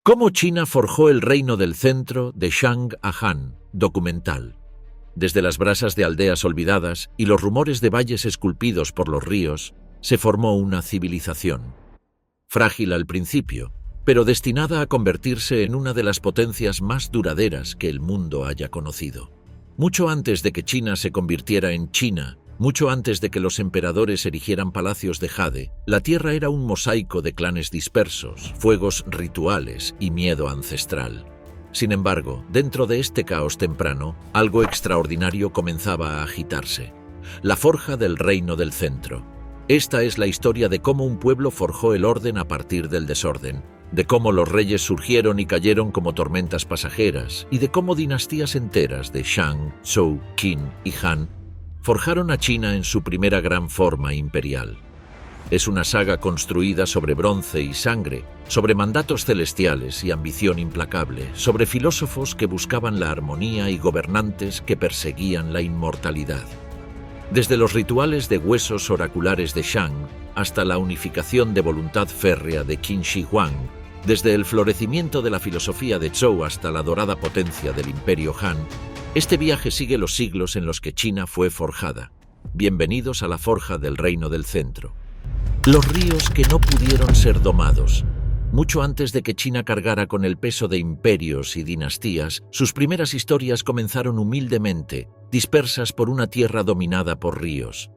Cómo China forjó el reino del centro de Shang a Han, documental. Desde las brasas de aldeas olvidadas y los rumores de valles esculpidos por los ríos, se formó una civilización. Frágil al principio, pero destinada a convertirse en una de las potencias más duraderas que el mundo haya conocido. Mucho antes de que China se convirtiera en China, mucho antes de que los emperadores erigieran palacios de jade, la tierra era un mosaico de clanes dispersos, fuegos rituales y miedo ancestral. Sin embargo, dentro de este caos temprano, algo extraordinario comenzaba a agitarse: la forja del reino del centro. Esta es la historia de cómo un pueblo forjó el orden a partir del desorden, de cómo los reyes surgieron y cayeron como tormentas pasajeras, y de cómo dinastías enteras de Shang, Zhou, Qin y Han forjaron a China en su primera gran forma imperial. Es una saga construida sobre bronce y sangre, sobre mandatos celestiales y ambición implacable, sobre filósofos que buscaban la armonía y gobernantes que perseguían la inmortalidad. Desde los rituales de huesos oraculares de Shang hasta la unificación de voluntad férrea de Qin Shi Huang, desde el florecimiento de la filosofía de Zhou hasta la dorada potencia del Imperio Han, este viaje sigue los siglos en los que China fue forjada. Bienvenidos a la forja del reino del centro. Los ríos que no pudieron ser domados. Mucho antes de que China cargara con el peso de imperios y dinastías, sus primeras historias comenzaron humildemente, dispersas por una tierra dominada por ríos.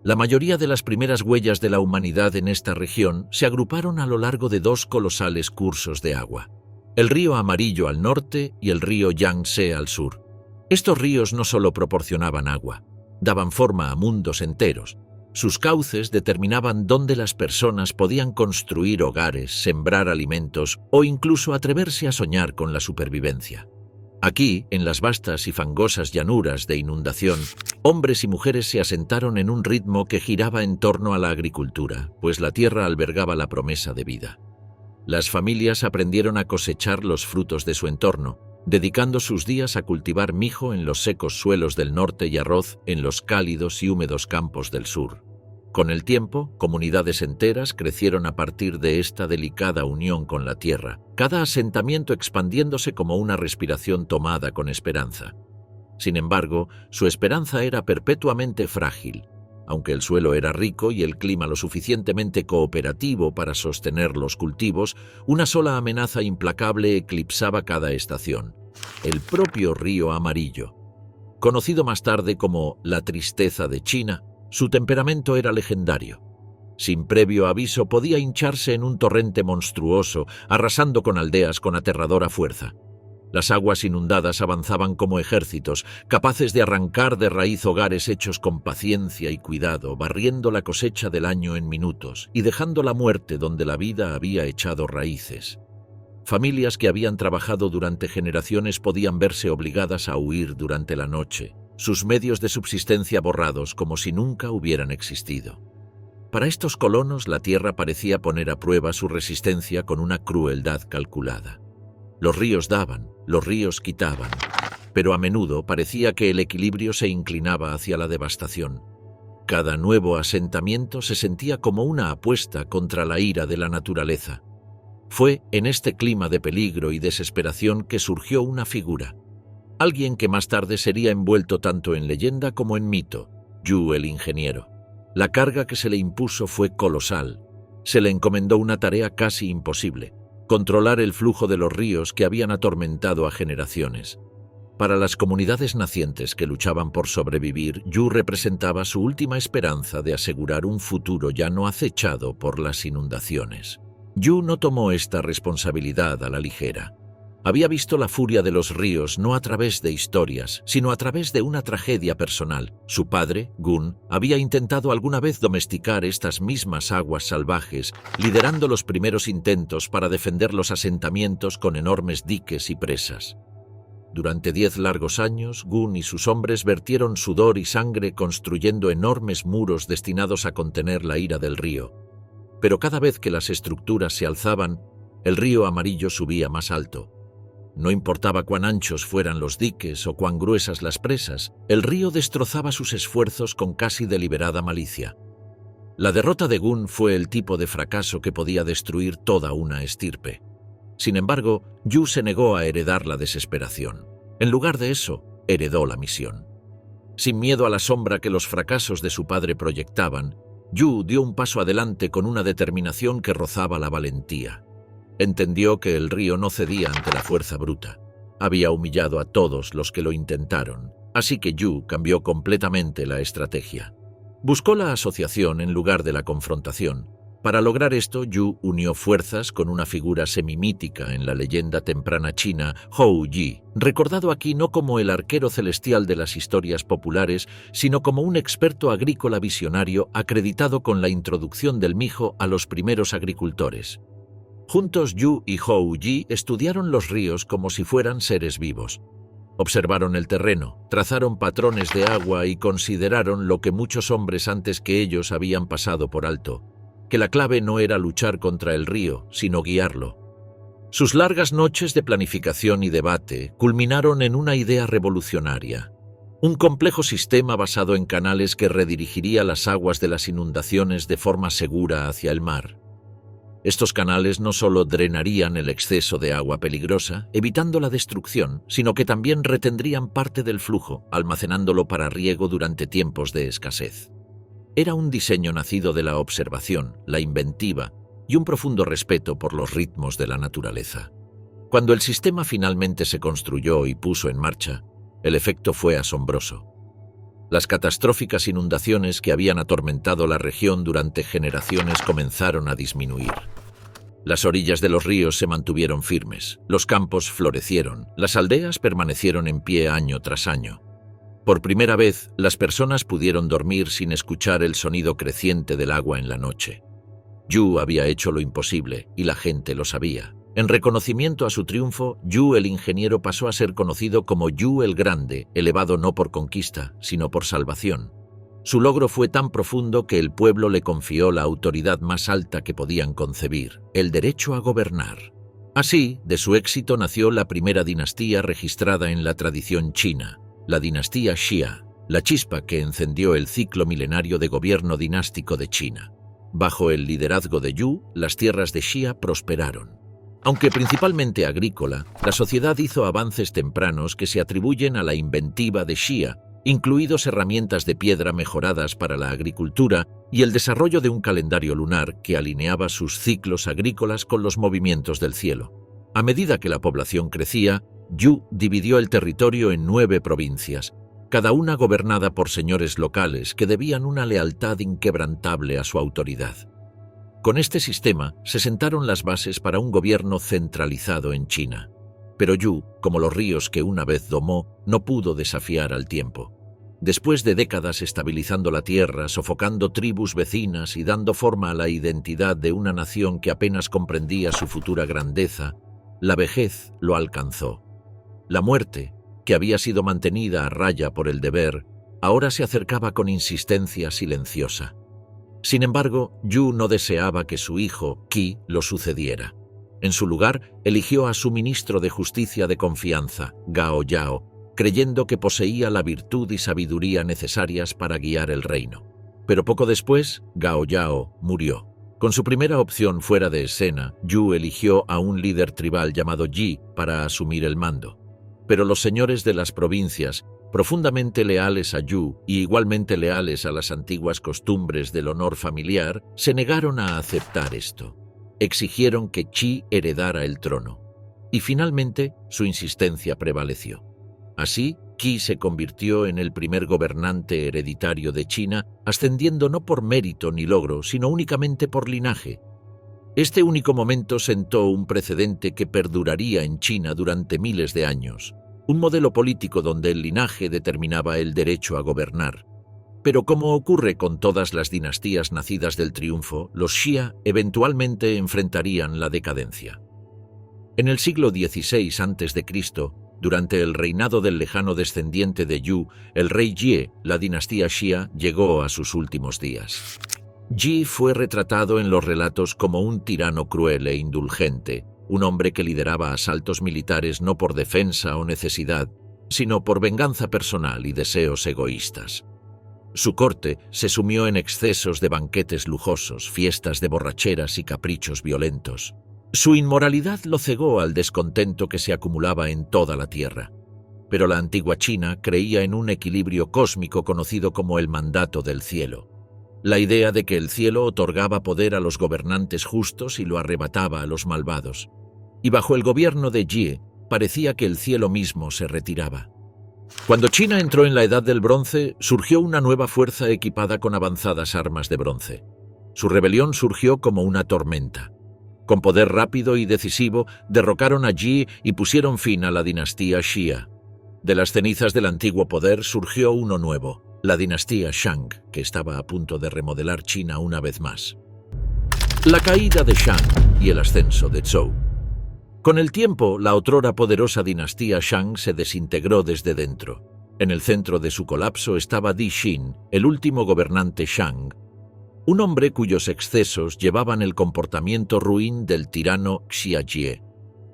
La mayoría de las primeras huellas de la humanidad en esta región se agruparon a lo largo de dos colosales cursos de agua: el río Amarillo al norte y el río Yangtze al sur. Estos ríos no solo proporcionaban agua, daban forma a mundos enteros. Sus cauces determinaban dónde las personas podían construir hogares, sembrar alimentos o incluso atreverse a soñar con la supervivencia. Aquí, en las vastas y fangosas llanuras de inundación, hombres y mujeres se asentaron en un ritmo que giraba en torno a la agricultura, pues la tierra albergaba la promesa de vida. Las familias aprendieron a cosechar los frutos de su entorno, dedicando sus días a cultivar mijo en los secos suelos del norte y arroz en los cálidos y húmedos campos del sur. Con el tiempo, comunidades enteras crecieron a partir de esta delicada unión con la tierra, cada asentamiento expandiéndose como una respiración tomada con esperanza. Sin embargo, su esperanza era perpetuamente frágil. Aunque el suelo era rico y el clima lo suficientemente cooperativo para sostener los cultivos, una sola amenaza implacable eclipsaba cada estación: el propio río Amarillo. Conocido más tarde como la tristeza de China, su temperamento era legendario. Sin previo aviso podía hincharse en un torrente monstruoso, arrasando con aldeas con aterradora fuerza. Las aguas inundadas avanzaban como ejércitos, capaces de arrancar de raíz hogares hechos con paciencia y cuidado, barriendo la cosecha del año en minutos y dejando la muerte donde la vida había echado raíces. Familias que habían trabajado durante generaciones podían verse obligadas a huir durante la noche, sus medios de subsistencia borrados como si nunca hubieran existido. Para estos colonos, la tierra parecía poner a prueba su resistencia con una crueldad calculada. Los ríos daban, los ríos quitaban, pero a menudo parecía que el equilibrio se inclinaba hacia la devastación. Cada nuevo asentamiento se sentía como una apuesta contra la ira de la naturaleza. Fue en este clima de peligro y desesperación que surgió una figura, alguien que más tarde sería envuelto tanto en leyenda como en mito: Yu el ingeniero. La carga que se le impuso fue colosal. Se le encomendó una tarea casi imposible: controlar el flujo de los ríos que habían atormentado a generaciones. Para las comunidades nacientes que luchaban por sobrevivir, Yu representaba su última esperanza de asegurar un futuro ya no acechado por las inundaciones. Yu no tomó esta responsabilidad a la ligera. Había visto la furia de los ríos no a través de historias, sino a través de una tragedia personal. Su padre, Gun, había intentado alguna vez domesticar estas mismas aguas salvajes, liderando los primeros intentos para defender los asentamientos con enormes diques y presas. Durante 10 largos años, Gun y sus hombres vertieron sudor y sangre construyendo enormes muros destinados a contener la ira del río. Pero cada vez que las estructuras se alzaban, el río Amarillo subía más alto. No importaba cuán anchos fueran los diques o cuán gruesas las presas, el río destrozaba sus esfuerzos con casi deliberada malicia. La derrota de Gun fue el tipo de fracaso que podía destruir toda una estirpe. Sin embargo, Yu se negó a heredar la desesperación. En lugar de eso, heredó la misión. Sin miedo a la sombra que los fracasos de su padre proyectaban, Yu dio un paso adelante con una determinación que rozaba la valentía. Entendió que el río no cedía ante la fuerza bruta. Había humillado a todos los que lo intentaron, así que Yu cambió completamente la estrategia. Buscó la asociación en lugar de la confrontación. Para lograr esto, Yu unió fuerzas con una figura semimítica en la leyenda temprana china, Hou Yi, recordado aquí no como el arquero celestial de las historias populares, sino como un experto agrícola visionario acreditado con la introducción del mijo a los primeros agricultores. Juntos, Yu y Hou Yi estudiaron los ríos como si fueran seres vivos. Observaron el terreno, trazaron patrones de agua y consideraron lo que muchos hombres antes que ellos habían pasado por alto, que la clave no era luchar contra el río, sino guiarlo. Sus largas noches de planificación y debate culminaron en una idea revolucionaria: un complejo sistema basado en canales que redirigiría las aguas de las inundaciones de forma segura hacia el mar. Estos canales no solo drenarían el exceso de agua peligrosa, evitando la destrucción, sino que también retendrían parte del flujo, almacenándolo para riego durante tiempos de escasez. Era un diseño nacido de la observación, la inventiva y un profundo respeto por los ritmos de la naturaleza. Cuando el sistema finalmente se construyó y puso en marcha, el efecto fue asombroso. Las catastróficas inundaciones que habían atormentado la región durante generaciones comenzaron a disminuir. Las orillas de los ríos se mantuvieron firmes, los campos florecieron, las aldeas permanecieron en pie año tras año. Por primera vez, las personas pudieron dormir sin escuchar el sonido creciente del agua en la noche. Yu había hecho lo imposible, y la gente lo sabía. En reconocimiento a su triunfo, Yu el ingeniero pasó a ser conocido como Yu el Grande, elevado no por conquista, sino por salvación. Su logro fue tan profundo que el pueblo le confió la autoridad más alta que podían concebir: el derecho a gobernar. Así, de su éxito nació la primera dinastía registrada en la tradición china, la dinastía Xia, la chispa que encendió el ciclo milenario de gobierno dinástico de China. Bajo el liderazgo de Yu, las tierras de Xia prosperaron. Aunque principalmente agrícola, la sociedad hizo avances tempranos que se atribuyen a la inventiva de Xia, incluidos herramientas de piedra mejoradas para la agricultura y el desarrollo de un calendario lunar que alineaba sus ciclos agrícolas con los movimientos del cielo. A medida que la población crecía, Yu dividió el territorio en 9 provincias, cada una gobernada por señores locales que debían una lealtad inquebrantable a su autoridad. Con este sistema se sentaron las bases para un gobierno centralizado en China. Pero Yu, como los ríos que una vez domó, no pudo desafiar al tiempo. Después de décadas estabilizando la tierra, sofocando tribus vecinas y dando forma a la identidad de una nación que apenas comprendía su futura grandeza, la vejez lo alcanzó. La muerte, que había sido mantenida a raya por el deber, ahora se acercaba con insistencia silenciosa. Sin embargo, Yu no deseaba que su hijo, Qi, lo sucediera. En su lugar, eligió a su ministro de justicia de confianza, Gao Yao, creyendo que poseía la virtud y sabiduría necesarias para guiar el reino. Pero poco después, Gao Yao murió. Con su primera opción fuera de escena, Yu eligió a un líder tribal llamado Yi para asumir el mando. Pero los señores de las provincias, profundamente leales a Yu y igualmente leales a las antiguas costumbres del honor familiar, se negaron a aceptar esto. Exigieron que Qi heredara el trono. Y finalmente, su insistencia prevaleció. Así, Qi se convirtió en el primer gobernante hereditario de China, ascendiendo no por mérito ni logro, sino únicamente por linaje. Este único momento sentó un precedente que perduraría en China durante miles de años. Un modelo político donde el linaje determinaba el derecho a gobernar. Pero como ocurre con todas las dinastías nacidas del triunfo, los Xia eventualmente enfrentarían la decadencia. En el siglo XVI a.C., durante el reinado del lejano descendiente de Yu, el rey Jie, la dinastía Xia llegó a sus últimos días. Yi fue retratado en los relatos como un tirano cruel e indulgente, un hombre que lideraba asaltos militares no por defensa o necesidad, sino por venganza personal y deseos egoístas. Su corte se sumió en excesos de banquetes lujosos, fiestas de borracheras y caprichos violentos. Su inmoralidad lo cegó al descontento que se acumulaba en toda la tierra. Pero la antigua China creía en un equilibrio cósmico conocido como el mandato del cielo. La idea de que el cielo otorgaba poder a los gobernantes justos y lo arrebataba a los malvados. Y bajo el gobierno de Jie, parecía que el cielo mismo se retiraba. Cuando China entró en la Edad del Bronce, surgió una nueva fuerza equipada con avanzadas armas de bronce. Su rebelión surgió como una tormenta. Con poder rápido y decisivo, derrocaron a Jie y pusieron fin a la dinastía Xia. De las cenizas del antiguo poder surgió uno nuevo, la dinastía Shang, que estaba a punto de remodelar China una vez más. La caída de Shang y el ascenso de Zhou. Con el tiempo, la otrora poderosa dinastía Shang se desintegró desde dentro. En el centro de su colapso estaba Di Xin, el último gobernante Shang, un hombre cuyos excesos llevaban el comportamiento ruin del tirano Xia Jie.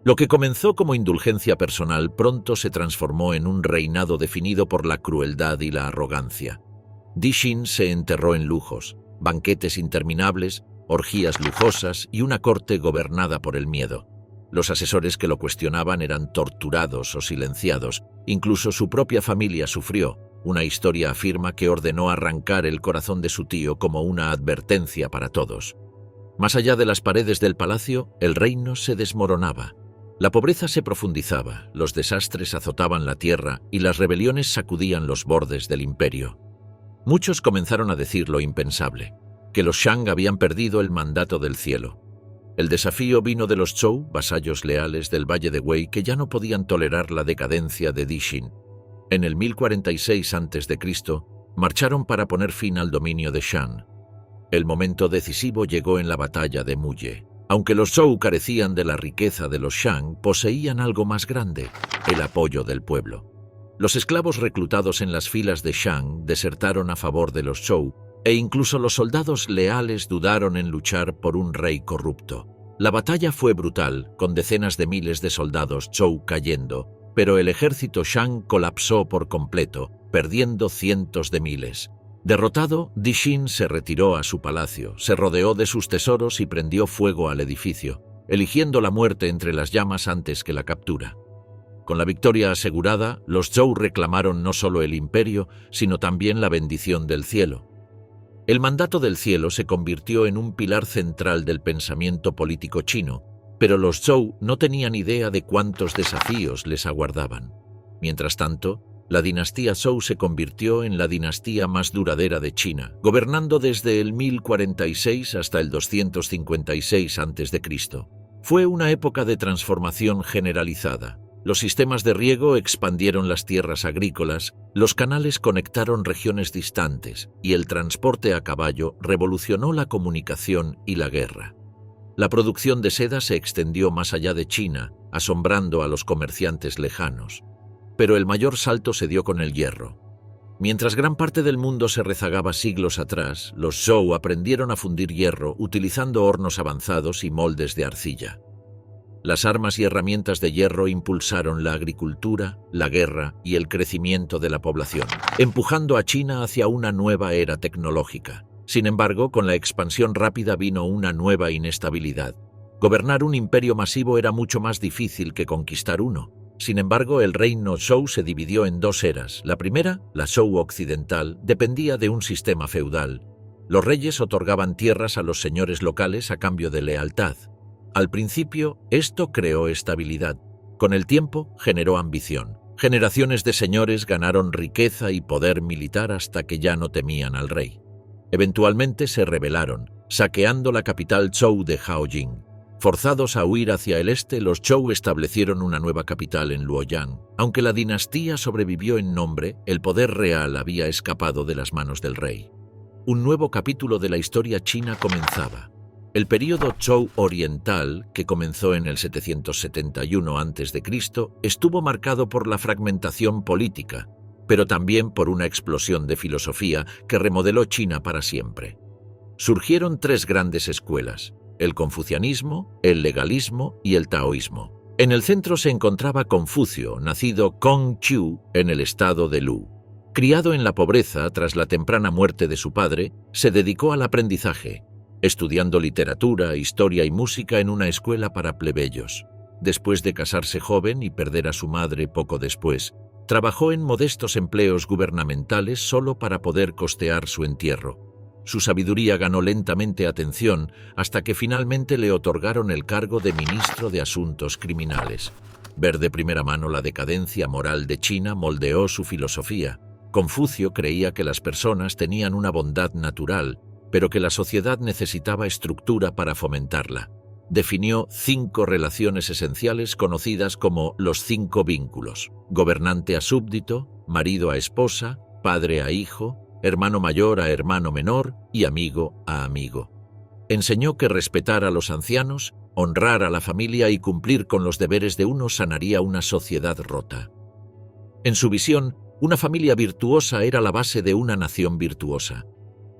Lo que comenzó como indulgencia personal pronto se transformó en un reinado definido por la crueldad y la arrogancia. Di Xin se enterró en lujos, banquetes interminables, orgías lujosas y una corte gobernada por el miedo. Los asesores que lo cuestionaban eran torturados o silenciados, incluso su propia familia sufrió. Una historia afirma que ordenó arrancar el corazón de su tío como una advertencia para todos. Más allá de las paredes del palacio, el reino se desmoronaba. La pobreza se profundizaba, los desastres azotaban la tierra y las rebeliones sacudían los bordes del imperio. Muchos comenzaron a decir lo impensable, que los Shang habían perdido el mandato del cielo. El desafío vino de los Zhou, vasallos leales del Valle de Wei, que ya no podían tolerar la decadencia de Di Xin. En el 1046 a.C., marcharon para poner fin al dominio de Shan. El momento decisivo llegó en la batalla de Muye. Aunque los Zhou carecían de la riqueza de los Shang, poseían algo más grande, el apoyo del pueblo. Los esclavos reclutados en las filas de Shang desertaron a favor de los Zhou, e incluso los soldados leales dudaron en luchar por un rey corrupto. La batalla fue brutal, con decenas de miles de soldados Zhou cayendo, pero el ejército Shang colapsó por completo, perdiendo cientos de miles. Derrotado, Di Xin se retiró a su palacio, se rodeó de sus tesoros y prendió fuego al edificio, eligiendo la muerte entre las llamas antes que la captura. Con la victoria asegurada, los Zhou reclamaron no solo el imperio, sino también la bendición del cielo. El mandato del cielo se convirtió en un pilar central del pensamiento político chino, pero los Zhou no tenían idea de cuántos desafíos les aguardaban. Mientras tanto, la dinastía Zhou se convirtió en la dinastía más duradera de China, gobernando desde el 1046 hasta el 256 a.C. Fue una época de transformación generalizada. Los sistemas de riego expandieron las tierras agrícolas, los canales conectaron regiones distantes y el transporte a caballo revolucionó la comunicación y la guerra. La producción de seda se extendió más allá de China, asombrando a los comerciantes lejanos. Pero el mayor salto se dio con el hierro. Mientras gran parte del mundo se rezagaba siglos atrás, los Zhou aprendieron a fundir hierro utilizando hornos avanzados y moldes de arcilla. Las armas y herramientas de hierro impulsaron la agricultura, la guerra y el crecimiento de la población, empujando a China hacia una nueva era tecnológica. Sin embargo, con la expansión rápida vino una nueva inestabilidad. Gobernar un imperio masivo era mucho más difícil que conquistar uno. Sin embargo, el reino Zhou se dividió en dos eras. La primera, la Zhou occidental, dependía de un sistema feudal. Los reyes otorgaban tierras a los señores locales a cambio de lealtad. Al principio, esto creó estabilidad. Con el tiempo, generó ambición. Generaciones de señores ganaron riqueza y poder militar hasta que ya no temían al rey. Eventualmente se rebelaron, saqueando la capital Zhou de Haojing. Forzados a huir hacia el este, los Zhou establecieron una nueva capital en Luoyang. Aunque la dinastía sobrevivió en nombre, el poder real había escapado de las manos del rey. Un nuevo capítulo de la historia china comenzaba. El período Zhou oriental, que comenzó en el 771 a.C., estuvo marcado por la fragmentación política, pero también por una explosión de filosofía que remodeló China para siempre. Surgieron tres grandes escuelas: el confucianismo, el legalismo y el taoísmo. En el centro se encontraba Confucio, nacido Kongqiu en el estado de Lu. Criado en la pobreza tras la temprana muerte de su padre, se dedicó al aprendizaje. estudiando literatura, historia y música en una escuela para plebeyos. Después de casarse joven y perder a su madre poco después, trabajó en modestos empleos gubernamentales solo para poder costear su entierro. Su sabiduría ganó lentamente atención hasta que finalmente le otorgaron el cargo de ministro de Asuntos Criminales. Ver de primera mano la decadencia moral de China moldeó su filosofía. Confucio creía que las personas tenían una bondad natural, pero que la sociedad necesitaba estructura para fomentarla. Definió 5 relaciones esenciales conocidas como los 5 vínculos: gobernante a súbdito, marido a esposa, padre a hijo, hermano mayor a hermano menor y amigo a amigo. Enseñó que respetar a los ancianos, honrar a la familia y cumplir con los deberes de uno sanaría una sociedad rota. En su visión, una familia virtuosa era la base de una nación virtuosa.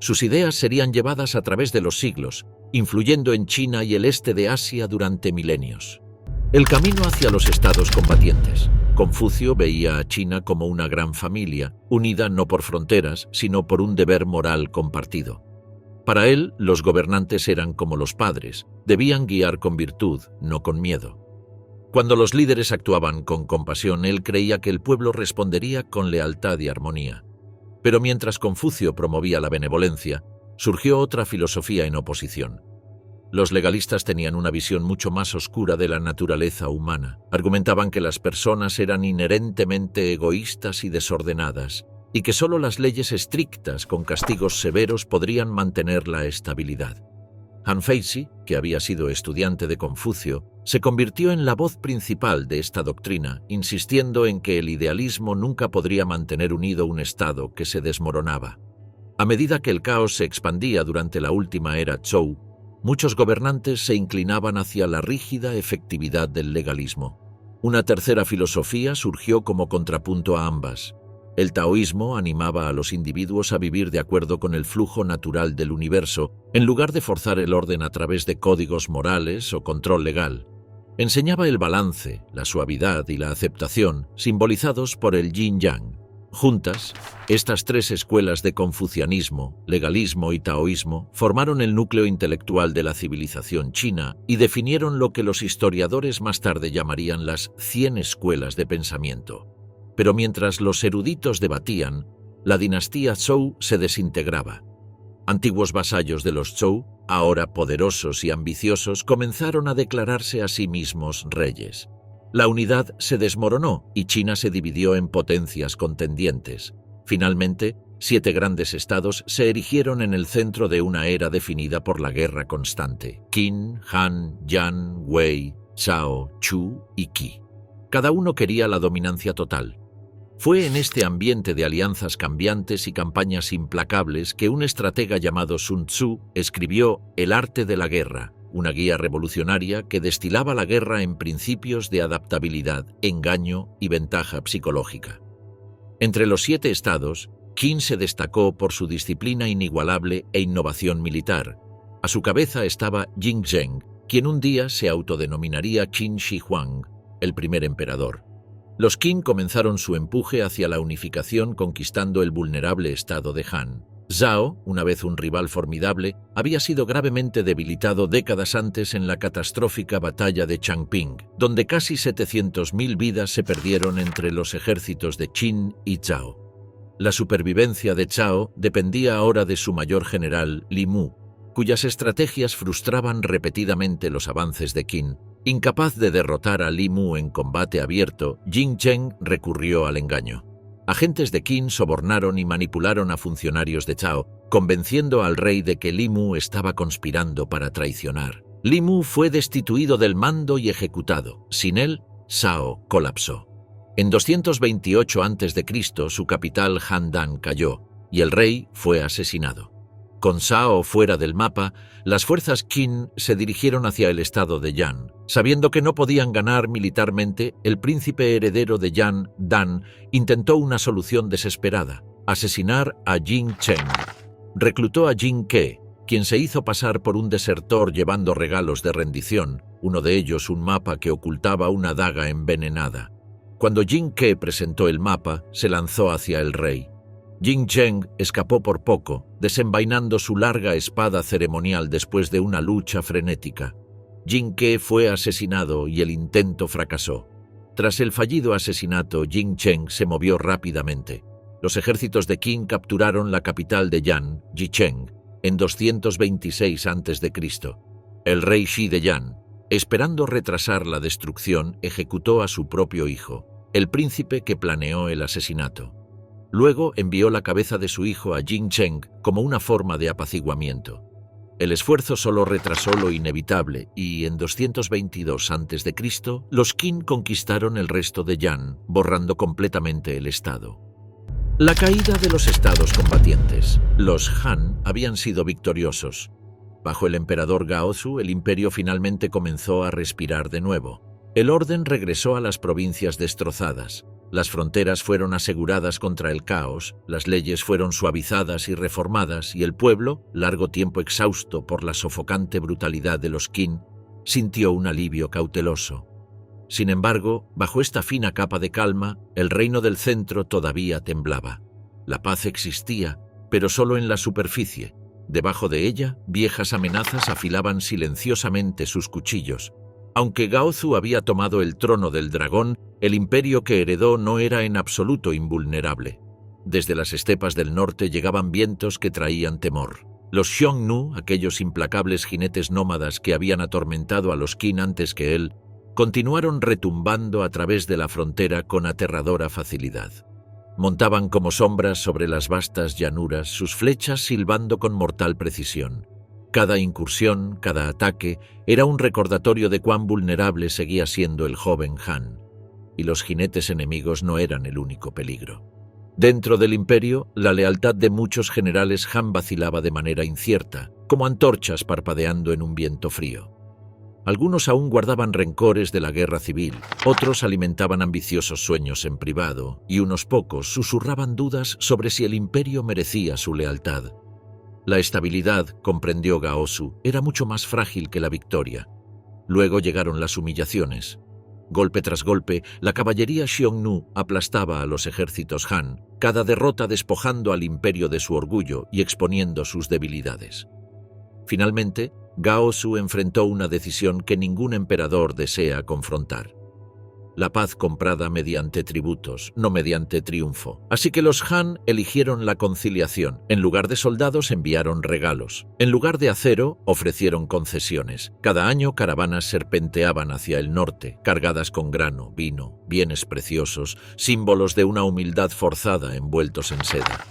Sus ideas serían llevadas a través de los siglos, influyendo en China y el este de Asia durante milenios. El camino hacia los estados combatientes. Confucio veía a China como una gran familia, unida no por fronteras, sino por un deber moral compartido. Para él, los gobernantes eran como los padres, debían guiar con virtud, no con miedo. Cuando los líderes actuaban con compasión, él creía que el pueblo respondería con lealtad y armonía. Pero mientras Confucio promovía la benevolencia, surgió otra filosofía en oposición. Los legalistas tenían una visión mucho más oscura de la naturaleza humana. Argumentaban que las personas eran inherentemente egoístas y desordenadas, y que solo las leyes estrictas con castigos severos podrían mantener la estabilidad. Han Feizi, que había sido estudiante de Confucio, se convirtió en la voz principal de esta doctrina, insistiendo en que el idealismo nunca podría mantener unido un Estado que se desmoronaba. A medida que el caos se expandía durante la última era Zhou, muchos gobernantes se inclinaban hacia la rígida efectividad del legalismo. Una tercera filosofía surgió como contrapunto a ambas. El taoísmo animaba a los individuos a vivir de acuerdo con el flujo natural del universo, en lugar de forzar el orden a través de códigos morales o control legal. Enseñaba el balance, la suavidad y la aceptación, simbolizados por el yin-yang. Juntas, estas 3 escuelas de confucianismo, legalismo y taoísmo formaron el núcleo intelectual de la civilización china y definieron lo que los historiadores más tarde llamarían las 100 escuelas de pensamiento. Pero mientras los eruditos debatían, la dinastía Zhou se desintegraba. Antiguos vasallos de los Zhou, ahora poderosos y ambiciosos, comenzaron a declararse a sí mismos reyes. La unidad se desmoronó y China se dividió en potencias contendientes. Finalmente, 7 grandes estados se erigieron en el centro de una era definida por la guerra constante: Qin, Han, Yan, Wei, Zhao, Chu y Qi. Cada uno quería la dominancia total. Fue en este ambiente de alianzas cambiantes y campañas implacables que un estratega llamado Sun Tzu escribió El arte de la guerra, una guía revolucionaria que destilaba la guerra en principios de adaptabilidad, engaño y ventaja psicológica. Entre los 7 estados, Qin se destacó por su disciplina inigualable e innovación militar. A su cabeza estaba Jing Zheng, quien un día se autodenominaría Qin Shi Huang, el primer emperador. Los Qin comenzaron su empuje hacia la unificación conquistando el vulnerable estado de Han. Zhao, una vez un rival formidable, había sido gravemente debilitado décadas antes en la catastrófica batalla de Changping, donde casi 700.000 vidas se perdieron entre los ejércitos de Qin y Zhao. La supervivencia de Zhao dependía ahora de su mayor general, Li Mu, cuyas estrategias frustraban repetidamente los avances de Qin. Incapaz de derrotar a Li Mu en combate abierto, Jing Zheng recurrió al engaño. Agentes de Qin sobornaron y manipularon a funcionarios de Zhao, convenciendo al rey de que Li Mu estaba conspirando para traicionar. Li Mu fue destituido del mando y ejecutado. Sin él, Zhao colapsó. En 228 a.C., su capital Handan cayó y el rey fue asesinado. Con Zhao fuera del mapa, las fuerzas Qin se dirigieron hacia el estado de Yan. Sabiendo que no podían ganar militarmente, el príncipe heredero de Yan, Dan, intentó una solución desesperada: asesinar a Jing Chen. Reclutó a Jing Ke, quien se hizo pasar por un desertor llevando regalos de rendición, uno de ellos un mapa que ocultaba una daga envenenada. Cuando Jing Ke presentó el mapa, se lanzó hacia el rey. Jin Cheng escapó por poco, desenvainando su larga espada ceremonial después de una lucha frenética. Jin Ke fue asesinado y el intento fracasó. Tras el fallido asesinato, Jin Cheng se movió rápidamente. Los ejércitos de Qin capturaron la capital de Yan, Yicheng, en 226 a.C. El rey Shi de Yan, esperando retrasar la destrucción, ejecutó a su propio hijo, el príncipe que planeó el asesinato. Luego envió la cabeza de su hijo a Jin Cheng como una forma de apaciguamiento. El esfuerzo solo retrasó lo inevitable y en 222 a.C. los Qin conquistaron el resto de Yan, borrando completamente el estado. La caída de los estados combatientes. Los Han habían sido victoriosos. Bajo el emperador Gaozu, el imperio finalmente comenzó a respirar de nuevo. El orden regresó a las provincias destrozadas. Las fronteras fueron aseguradas contra el caos, las leyes fueron suavizadas y reformadas y el pueblo, largo tiempo exhausto por la sofocante brutalidad de los Qin, sintió un alivio cauteloso. Sin embargo, bajo esta fina capa de calma, el reino del centro todavía temblaba. La paz existía, pero solo en la superficie. Debajo de ella, viejas amenazas afilaban silenciosamente sus cuchillos. Aunque Gaozu había tomado el trono del dragón, el imperio que heredó no era en absoluto invulnerable. Desde las estepas del norte llegaban vientos que traían temor. Los Xiongnu, aquellos implacables jinetes nómadas que habían atormentado a los Qin antes que él, continuaron retumbando a través de la frontera con aterradora facilidad. Montaban como sombras sobre las vastas llanuras, sus flechas silbando con mortal precisión. Cada incursión, cada ataque, era un recordatorio de cuán vulnerable seguía siendo el joven Han. Y los jinetes enemigos no eran el único peligro. Dentro del imperio, la lealtad de muchos generales Han vacilaba de manera incierta, como antorchas parpadeando en un viento frío. Algunos aún guardaban rencores de la guerra civil, otros alimentaban ambiciosos sueños en privado, y unos pocos susurraban dudas sobre si el imperio merecía su lealtad. La estabilidad, comprendió Gaozu, era mucho más frágil que la victoria. Luego llegaron las humillaciones. Golpe tras golpe, la caballería Xiongnu aplastaba a los ejércitos Han, cada derrota despojando al imperio de su orgullo y exponiendo sus debilidades. Finalmente, Gaozu enfrentó una decisión que ningún emperador desea confrontar. La paz comprada mediante tributos, no mediante triunfo. Así que los Han eligieron la conciliación. En lugar de soldados enviaron regalos. En lugar de acero, ofrecieron concesiones. Cada año caravanas serpenteaban hacia el norte, cargadas con grano, vino, bienes preciosos, símbolos de una humildad forzada envueltos en seda.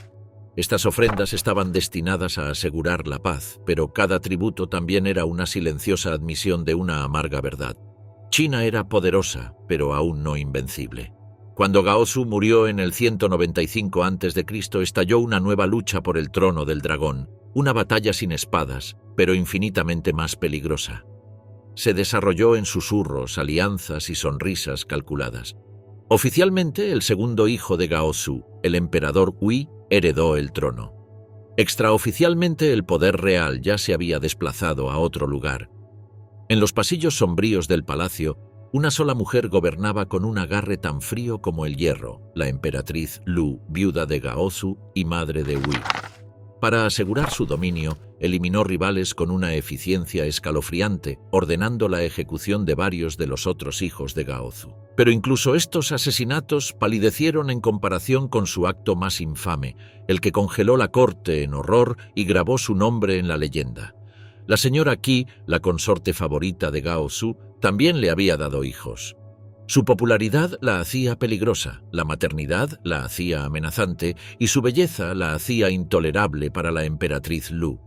Estas ofrendas estaban destinadas a asegurar la paz, pero cada tributo también era una silenciosa admisión de una amarga verdad. China era poderosa, pero aún no invencible. Cuando Gaozu murió en el 195 a.C., estalló una nueva lucha por el trono del dragón, una batalla sin espadas, pero infinitamente más peligrosa. Se desarrolló en susurros, alianzas y sonrisas calculadas. Oficialmente, el segundo hijo de Gaozu, el emperador Hui, heredó el trono. Extraoficialmente, el poder real ya se había desplazado a otro lugar. En los pasillos sombríos del palacio, una sola mujer gobernaba con un agarre tan frío como el hierro, la emperatriz Lu, viuda de Gaozu y madre de Hui. Para asegurar su dominio, eliminó rivales con una eficiencia escalofriante, ordenando la ejecución de varios de los otros hijos de Gaozu. Pero incluso estos asesinatos palidecieron en comparación con su acto más infame, el que congeló la corte en horror y grabó su nombre en la leyenda. La señora Qi, la consorte favorita de Gaozu, también le había dado hijos. Su popularidad la hacía peligrosa, la maternidad la hacía amenazante y su belleza la hacía intolerable para la emperatriz Lu.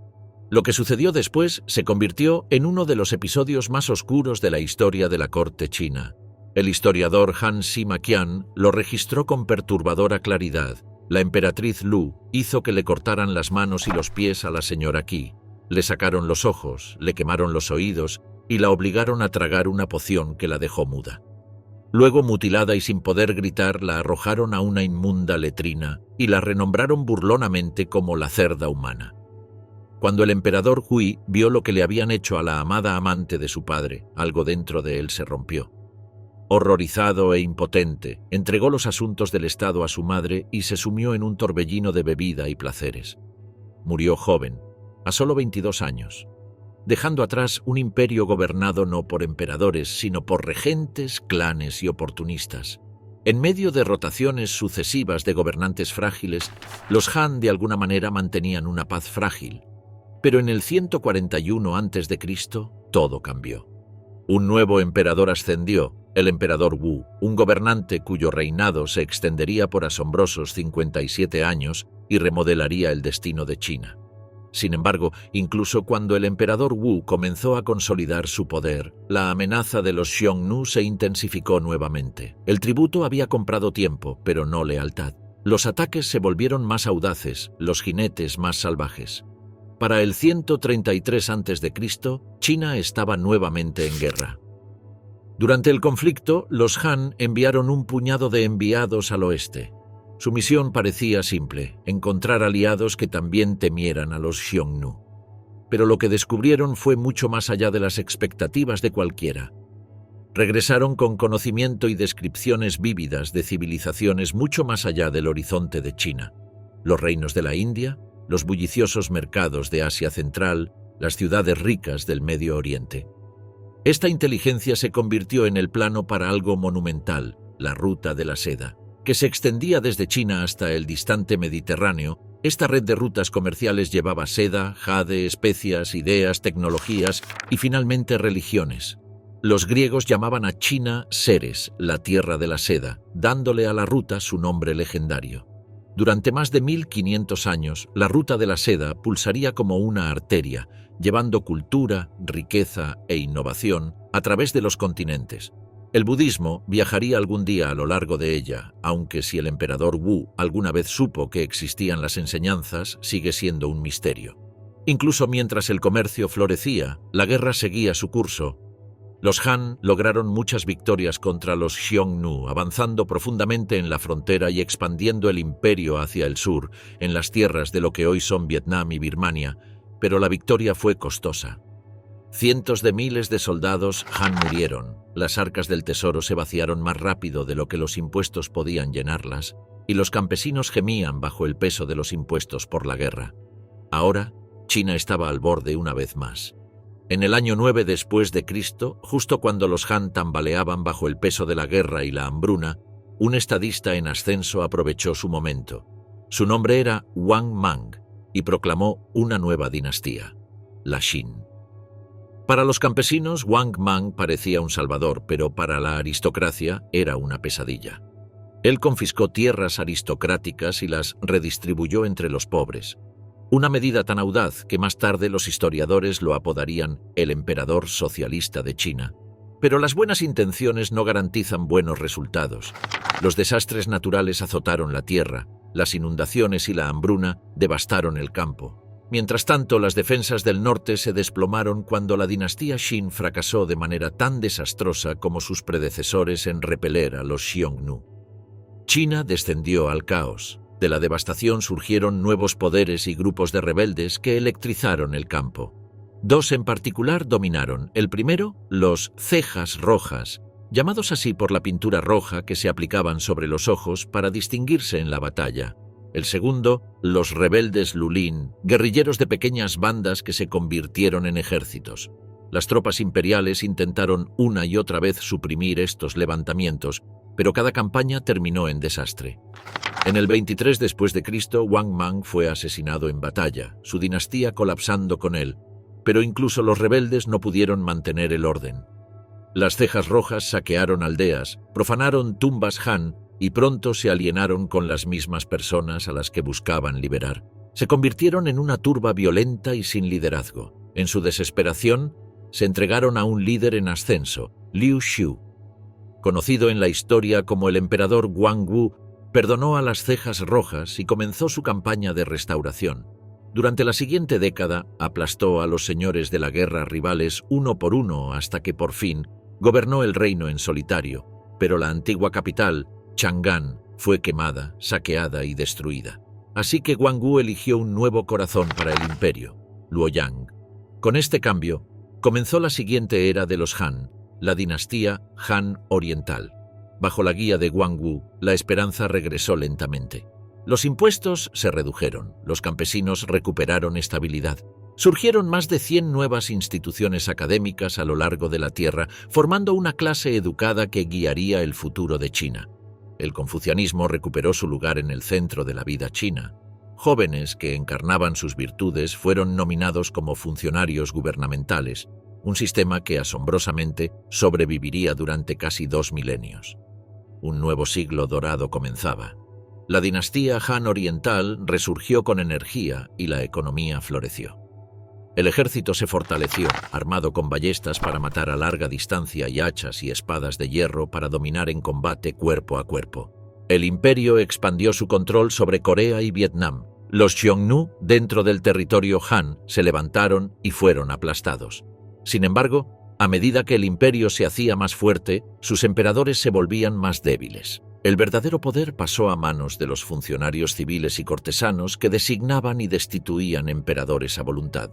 Lo que sucedió después se convirtió en uno de los episodios más oscuros de la historia de la corte china. El historiador Han Sima Qian lo registró con perturbadora claridad. La emperatriz Lu hizo que le cortaran las manos y los pies a la señora Qi. Le sacaron los ojos, le quemaron los oídos y la obligaron a tragar una poción que la dejó muda. Luego, mutilada y sin poder gritar, la arrojaron a una inmunda letrina y la renombraron burlonamente como la cerda humana. Cuando el emperador Hui vio lo que le habían hecho a la amada amante de su padre, algo dentro de él se rompió. Horrorizado e impotente, entregó los asuntos del Estado a su madre y se sumió en un torbellino de bebida y placeres. Murió joven, a solo 22 años, dejando atrás un imperio gobernado no por emperadores, sino por regentes, clanes y oportunistas. En medio de rotaciones sucesivas de gobernantes frágiles, los Han de alguna manera mantenían una paz frágil. Pero en el 141 a.C., todo cambió. Un nuevo emperador ascendió, el emperador Wu, un gobernante cuyo reinado se extendería por asombrosos 57 años y remodelaría el destino de China. Sin embargo, incluso cuando el emperador Wu comenzó a consolidar su poder, la amenaza de los Xiongnu se intensificó nuevamente. El tributo había comprado tiempo, pero no lealtad. Los ataques se volvieron más audaces, los jinetes más salvajes. Para el 133 a.C., China estaba nuevamente en guerra. Durante el conflicto, los Han enviaron un puñado de enviados al oeste. Su misión parecía simple: encontrar aliados que también temieran a los Xiongnu. Pero lo que descubrieron fue mucho más allá de las expectativas de cualquiera. Regresaron con conocimiento y descripciones vívidas de civilizaciones mucho más allá del horizonte de China. Los reinos de la India, los bulliciosos mercados de Asia Central, las ciudades ricas del Medio Oriente. Esta inteligencia se convirtió en el plano para algo monumental, la Ruta de la Seda, que se extendía desde China hasta el distante Mediterráneo. Esta red de rutas comerciales llevaba seda, jade, especias, ideas, tecnologías y finalmente religiones. Los griegos llamaban a China Ceres, la tierra de la seda, dándole a la ruta su nombre legendario. Durante más de 1500 años, la Ruta de la Seda pulsaría como una arteria, llevando cultura, riqueza e innovación a través de los continentes. El budismo viajaría algún día a lo largo de ella, aunque si el emperador Wu alguna vez supo que existían las enseñanzas, sigue siendo un misterio. Incluso mientras el comercio florecía, la guerra seguía su curso. Los Han lograron muchas victorias contra los Xiongnu, avanzando profundamente en la frontera y expandiendo el imperio hacia el sur, en las tierras de lo que hoy son Vietnam y Birmania, pero la victoria fue costosa. Cientos de miles de soldados Han murieron, las arcas del tesoro se vaciaron más rápido de lo que los impuestos podían llenarlas, y los campesinos gemían bajo el peso de los impuestos por la guerra. Ahora, China estaba al borde una vez más. En el año 9 después de Cristo, justo cuando los Han tambaleaban bajo el peso de la guerra y la hambruna, un estadista en ascenso aprovechó su momento. Su nombre era Wang Mang y proclamó una nueva dinastía, la Xin. Para los campesinos, Wang Mang parecía un salvador, pero para la aristocracia era una pesadilla. Él confiscó tierras aristocráticas y las redistribuyó entre los pobres. Una medida tan audaz que más tarde los historiadores lo apodarían el emperador socialista de China. Pero las buenas intenciones no garantizan buenos resultados. Los desastres naturales azotaron la tierra, las inundaciones y la hambruna devastaron el campo. Mientras tanto, las defensas del norte se desplomaron cuando la dinastía Xin fracasó de manera tan desastrosa como sus predecesores en repeler a los Xiongnu. China descendió al caos. De la devastación surgieron nuevos poderes y grupos de rebeldes que electrizaron el campo. Dos en particular dominaron. El primero, los cejas rojas, llamados así por la pintura roja que se aplicaban sobre los ojos para distinguirse en la batalla. El segundo, los rebeldes Lulin, guerrilleros de pequeñas bandas que se convirtieron en ejércitos. Las tropas imperiales intentaron una y otra vez suprimir estos levantamientos, pero cada campaña terminó en desastre. En el 23 después de Cristo, Wang Mang fue asesinado en batalla, su dinastía colapsando con él, pero incluso los rebeldes no pudieron mantener el orden. Las cejas rojas saquearon aldeas, profanaron tumbas Han y pronto se alienaron con las mismas personas a las que buscaban liberar. Se convirtieron en una turba violenta y sin liderazgo. En su desesperación, se entregaron a un líder en ascenso, Liu Xiu. Conocido en la historia como el emperador Guang Wu, perdonó a las cejas rojas y comenzó su campaña de restauración. Durante la siguiente década, aplastó a los señores de la guerra rivales uno por uno hasta que por fin gobernó el reino en solitario, pero la antigua capital, Chang'an, fue quemada, saqueada y destruida. Así que Guang Wu eligió un nuevo corazón para el imperio, Luoyang. Con este cambio, comenzó la siguiente era de los Han, la dinastía Han Oriental. Bajo la guía de Guangwu, la esperanza regresó lentamente. Los impuestos se redujeron, los campesinos recuperaron estabilidad. Surgieron más de 100 nuevas instituciones académicas a lo largo de la tierra, formando una clase educada que guiaría el futuro de China. El confucianismo recuperó su lugar en el centro de la vida china. Jóvenes que encarnaban sus virtudes fueron nominados como funcionarios gubernamentales, un sistema que asombrosamente sobreviviría durante casi 2 milenios. Un nuevo siglo dorado comenzaba. La dinastía Han Oriental resurgió con energía y la economía floreció. El ejército se fortaleció, armado con ballestas para matar a larga distancia y hachas y espadas de hierro para dominar en combate cuerpo a cuerpo. El imperio expandió su control sobre Corea y Vietnam. Los Xiongnu, dentro del territorio Han, se levantaron y fueron aplastados. Sin embargo, a medida que el imperio se hacía más fuerte, sus emperadores se volvían más débiles. El verdadero poder pasó a manos de los funcionarios civiles y cortesanos que designaban y destituían emperadores a voluntad.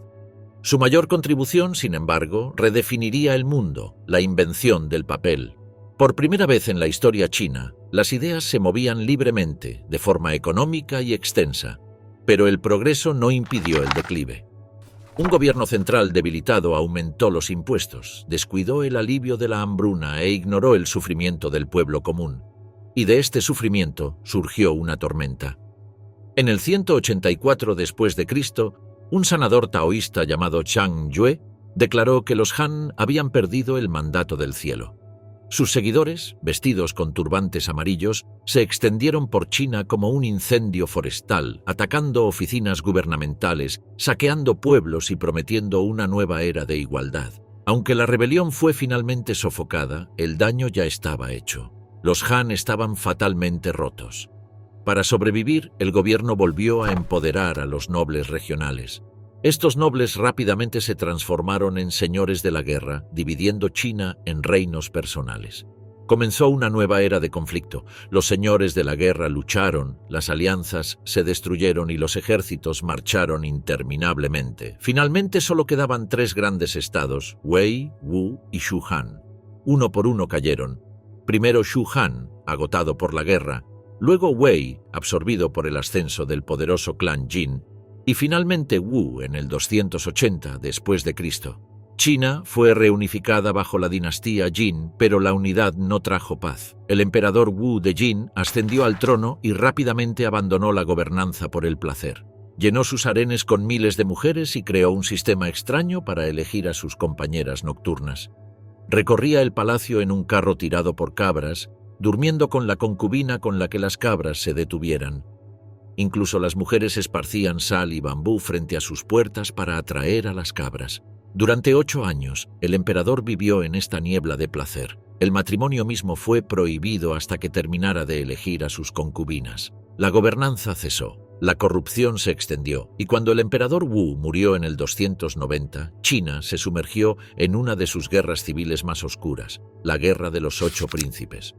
Su mayor contribución, sin embargo, redefiniría el mundo, la invención del papel. Por primera vez en la historia china, las ideas se movían libremente, de forma económica y extensa, pero el progreso no impidió el declive. Un gobierno central debilitado aumentó los impuestos, descuidó el alivio de la hambruna e ignoró el sufrimiento del pueblo común. Y de este sufrimiento surgió una tormenta. En el 184 después de Cristo, un sanador taoísta llamado Zhang Yue declaró que los Han habían perdido el mandato del cielo. Sus seguidores, vestidos con turbantes amarillos, se extendieron por China como un incendio forestal, atacando oficinas gubernamentales, saqueando pueblos y prometiendo una nueva era de igualdad. Aunque la rebelión fue finalmente sofocada, el daño ya estaba hecho. Los Han estaban fatalmente rotos. Para sobrevivir, el gobierno volvió a empoderar a los nobles regionales. Estos nobles rápidamente se transformaron en señores de la guerra, dividiendo China en reinos personales. Comenzó una nueva era de conflicto. Los señores de la guerra lucharon, las alianzas se destruyeron y los ejércitos marcharon interminablemente. Finalmente solo quedaban 3 grandes estados, Wei, Wu y Shu Han. Uno por uno cayeron. Primero Shu Han, agotado por la guerra, luego Wei, absorbido por el ascenso del poderoso clan Jin, y finalmente Wu en el 280 después de Cristo. China fue reunificada bajo la dinastía Jin, pero la unidad no trajo paz. El emperador Wu de Jin ascendió al trono y rápidamente abandonó la gobernanza por el placer. Llenó sus harenes con miles de mujeres y creó un sistema extraño para elegir a sus compañeras nocturnas. Recorría el palacio en un carro tirado por cabras, durmiendo con la concubina con la que las cabras se detuvieran. Incluso las mujeres esparcían sal y bambú frente a sus puertas para atraer a las cabras. Durante 8 años, el emperador vivió en esta niebla de placer. El matrimonio mismo fue prohibido hasta que terminara de elegir a sus concubinas. La gobernanza cesó, la corrupción se extendió, y cuando el emperador Wu murió en el 290, China se sumergió en una de sus guerras civiles más oscuras, la Guerra de los 8 Príncipes.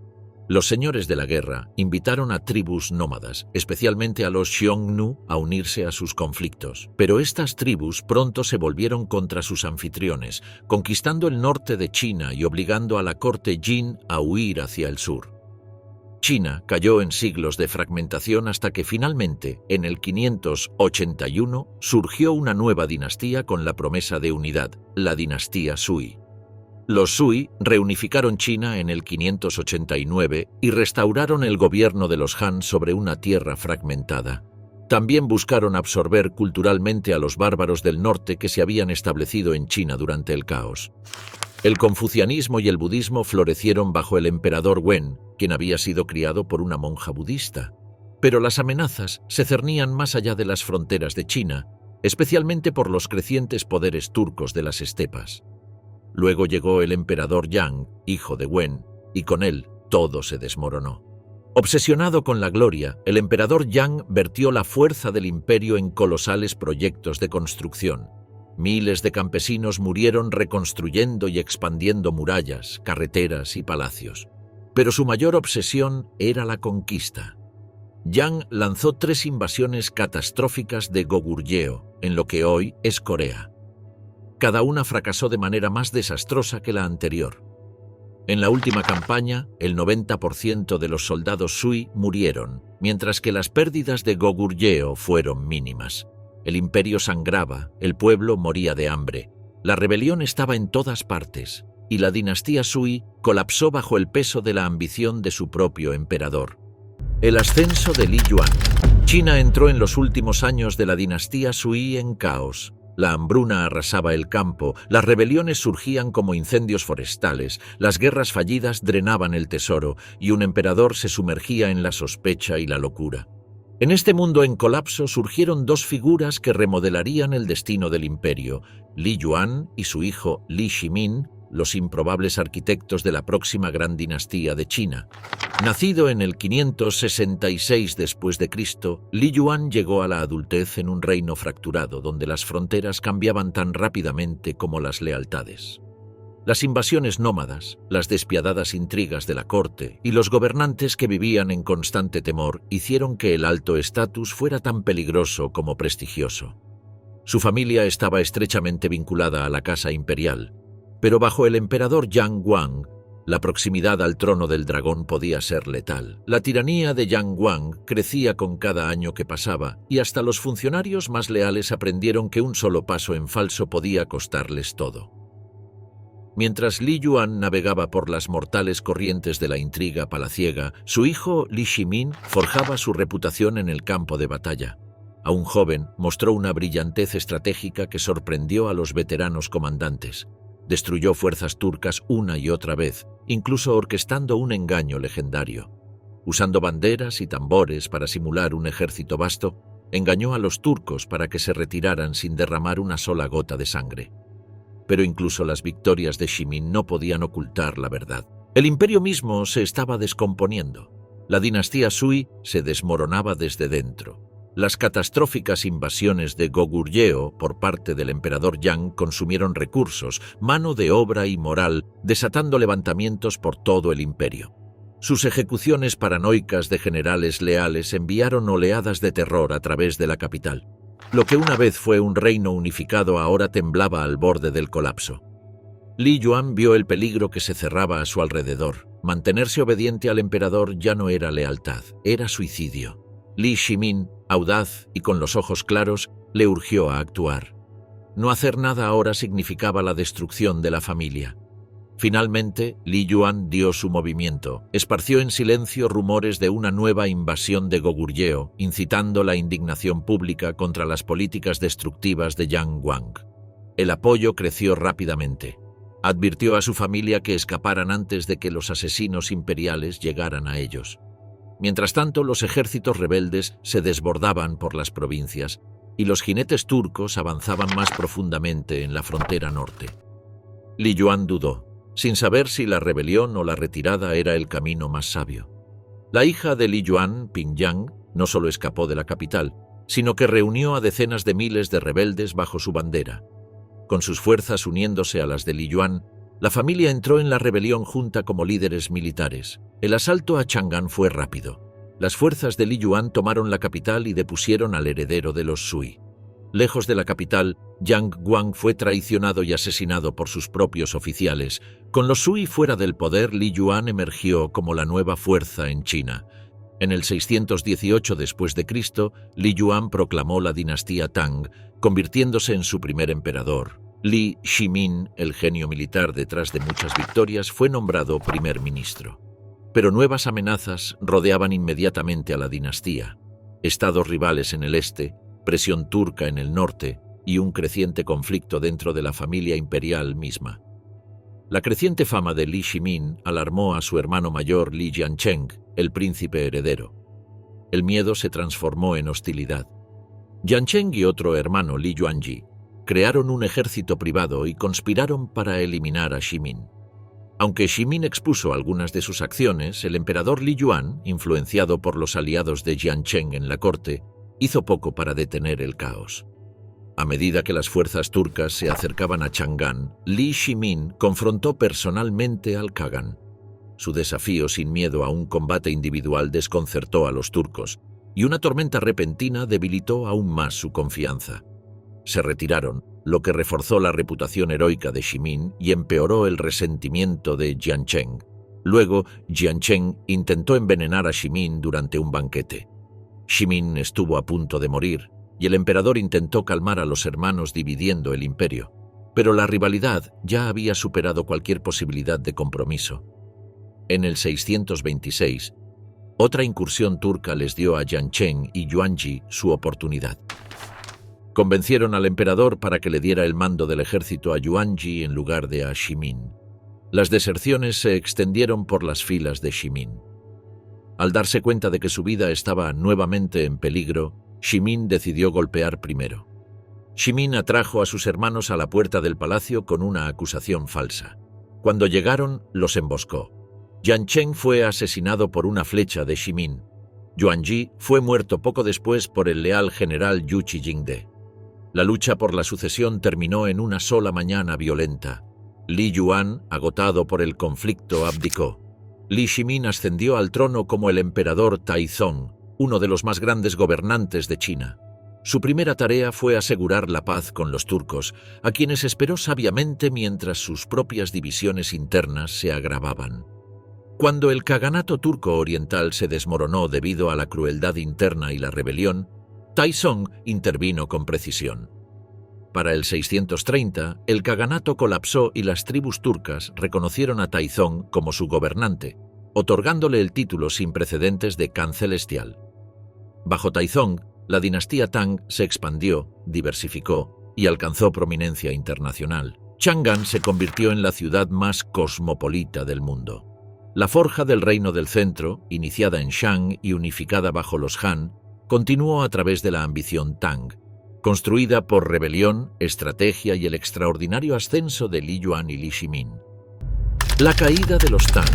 Los señores de la guerra invitaron a tribus nómadas, especialmente a los Xiongnu, a unirse a sus conflictos. Pero estas tribus pronto se volvieron contra sus anfitriones, conquistando el norte de China y obligando a la corte Jin a huir hacia el sur. China cayó en siglos de fragmentación hasta que finalmente, en el 581, surgió una nueva dinastía con la promesa de unidad, la dinastía Sui. Los Sui reunificaron China en el 589 y restauraron el gobierno de los Han sobre una tierra fragmentada. También buscaron absorber culturalmente a los bárbaros del norte que se habían establecido en China durante el caos. El confucianismo y el budismo florecieron bajo el emperador Wen, quien había sido criado por una monja budista. Pero las amenazas se cernían más allá de las fronteras de China, especialmente por los crecientes poderes turcos de las estepas. Luego llegó el emperador Yang, hijo de Wen, y con él todo se desmoronó. Obsesionado con la gloria, el emperador Yang vertió la fuerza del imperio en colosales proyectos de construcción. Miles de campesinos murieron reconstruyendo y expandiendo murallas, carreteras y palacios. Pero su mayor obsesión era la conquista. Yang lanzó 3 invasiones catastróficas de Goguryeo, en lo que hoy es Corea. Cada una fracasó de manera más desastrosa que la anterior. En la última campaña, el 90% de los soldados Sui murieron, mientras que las pérdidas de Goguryeo fueron mínimas. El imperio sangraba, el pueblo moría de hambre, la rebelión estaba en todas partes, y la dinastía Sui colapsó bajo el peso de la ambición de su propio emperador. El ascenso de Li Yuan. China entró en los últimos años de la dinastía Sui en caos. La hambruna arrasaba el campo, las rebeliones surgían como incendios forestales, las guerras fallidas drenaban el tesoro y un emperador se sumergía en la sospecha y la locura. En este mundo en colapso surgieron dos figuras que remodelarían el destino del imperio, Li Yuan y su hijo Li Shimin, los improbables arquitectos de la próxima gran dinastía de China. Nacido en el 566 después de Cristo, Li Yuan llegó a la adultez en un reino fracturado donde las fronteras cambiaban tan rápidamente como las lealtades. Las invasiones nómadas, las despiadadas intrigas de la corte y los gobernantes que vivían en constante temor hicieron que el alto estatus fuera tan peligroso como prestigioso. Su familia estaba estrechamente vinculada a la casa imperial, pero bajo el emperador Yang Guang, la proximidad al trono del dragón podía ser letal. La tiranía de Yang Guang crecía con cada año que pasaba y hasta los funcionarios más leales aprendieron que un solo paso en falso podía costarles todo. Mientras Li Yuan navegaba por las mortales corrientes de la intriga palaciega, su hijo Li Shimin forjaba su reputación en el campo de batalla. Aún joven, mostró una brillantez estratégica que sorprendió a los veteranos comandantes. Destruyó fuerzas turcas una y otra vez, incluso orquestando un engaño legendario. Usando banderas y tambores para simular un ejército vasto, engañó a los turcos para que se retiraran sin derramar una sola gota de sangre. Pero incluso las victorias de Shimin no podían ocultar la verdad. El imperio mismo se estaba descomponiendo. La dinastía Sui se desmoronaba desde dentro. Las catastróficas invasiones de Goguryeo por parte del emperador Yang consumieron recursos, mano de obra y moral, desatando levantamientos por todo el imperio. Sus ejecuciones paranoicas de generales leales enviaron oleadas de terror a través de la capital. Lo que una vez fue un reino unificado ahora temblaba al borde del colapso. Li Yuan vio el peligro que se cerraba a su alrededor. Mantenerse obediente al emperador ya no era lealtad, era suicidio. Li Shimin, audaz y con los ojos claros, le urgió a actuar. No hacer nada ahora significaba la destrucción de la familia. Finalmente, Li Yuan dio su movimiento. Esparció en silencio rumores de una nueva invasión de Goguryeo, incitando la indignación pública contra las políticas destructivas de Yang Guang. El apoyo creció rápidamente. Advirtió a su familia que escaparan antes de que los asesinos imperiales llegaran a ellos. Mientras tanto, los ejércitos rebeldes se desbordaban por las provincias y los jinetes turcos avanzaban más profundamente en la frontera norte. Li Yuan dudó, sin saber si la rebelión o la retirada era el camino más sabio. La hija de Li Yuan, Pingyang, no solo escapó de la capital, sino que reunió a decenas de miles de rebeldes bajo su bandera. Con sus fuerzas uniéndose a las de Li Yuan, la familia entró en la rebelión junta como líderes militares. El asalto a Chang'an fue rápido. Las fuerzas de Li Yuan tomaron la capital y depusieron al heredero de los Sui. Lejos de la capital, Yang Guang fue traicionado y asesinado por sus propios oficiales. Con los Sui fuera del poder, Li Yuan emergió como la nueva fuerza en China. En el 618 después de Cristo, Li Yuan proclamó la dinastía Tang, convirtiéndose en su primer emperador. Li Shimin, el genio militar detrás de muchas victorias, fue nombrado primer ministro. Pero nuevas amenazas rodeaban inmediatamente a la dinastía. Estados rivales en el este, presión turca en el norte y un creciente conflicto dentro de la familia imperial misma. La creciente fama de Li Shimin alarmó a su hermano mayor Li Jiancheng, el príncipe heredero. El miedo se transformó en hostilidad. Jiancheng y otro hermano, Li Yuanji, crearon un ejército privado y conspiraron para eliminar a Shimin. Aunque Shimin expuso algunas de sus acciones, el emperador Li Yuan, influenciado por los aliados de Jiancheng en la corte, hizo poco para detener el caos. A medida que las fuerzas turcas se acercaban a Chang'an, Li Shimin confrontó personalmente al Khagan. Su desafío sin miedo a un combate individual desconcertó a los turcos, y una tormenta repentina debilitó aún más su confianza. Se retiraron, lo que reforzó la reputación heroica de Shimin y empeoró el resentimiento de Jiancheng. Luego, Jiancheng intentó envenenar a Shimin durante un banquete. Shimin estuvo a punto de morir, y el emperador intentó calmar a los hermanos dividiendo el imperio, pero la rivalidad ya había superado cualquier posibilidad de compromiso. En el 626, otra incursión turca les dio a Jiancheng y Yuanji su oportunidad. Convencieron al emperador para que le diera el mando del ejército a Yuanji en lugar de a Shimin. Las deserciones se extendieron por las filas de Shimin. Al darse cuenta de que su vida estaba nuevamente en peligro, Shimin decidió golpear primero. Shimin atrajo a sus hermanos a la puerta del palacio con una acusación falsa. Cuando llegaron, los emboscó. Jiancheng fue asesinado por una flecha de Shimin. Yuanji fue muerto poco después por el leal general Yu Qijingde. La lucha por la sucesión terminó en una sola mañana violenta. Li Yuan, agotado por el conflicto, abdicó. Li Shimin ascendió al trono como el emperador Taizong, uno de los más grandes gobernantes de China. Su primera tarea fue asegurar la paz con los turcos, a quienes esperó sabiamente mientras sus propias divisiones internas se agravaban. Cuando el Kaganato turco oriental se desmoronó debido a la crueldad interna y la rebelión, Taizong intervino con precisión. Para el 630, el Kaganato colapsó y las tribus turcas reconocieron a Taizong como su gobernante, otorgándole el título sin precedentes de Khan Celestial. Bajo Taizong, la dinastía Tang se expandió, diversificó y alcanzó prominencia internacional. Chang'an se convirtió en la ciudad más cosmopolita del mundo. La forja del Reino del Centro, iniciada en Shang y unificada bajo los Han, continuó a través de la ambición Tang, construida por rebelión, estrategia y el extraordinario ascenso de Li Yuan y Li Shimin. La caída de los Tang.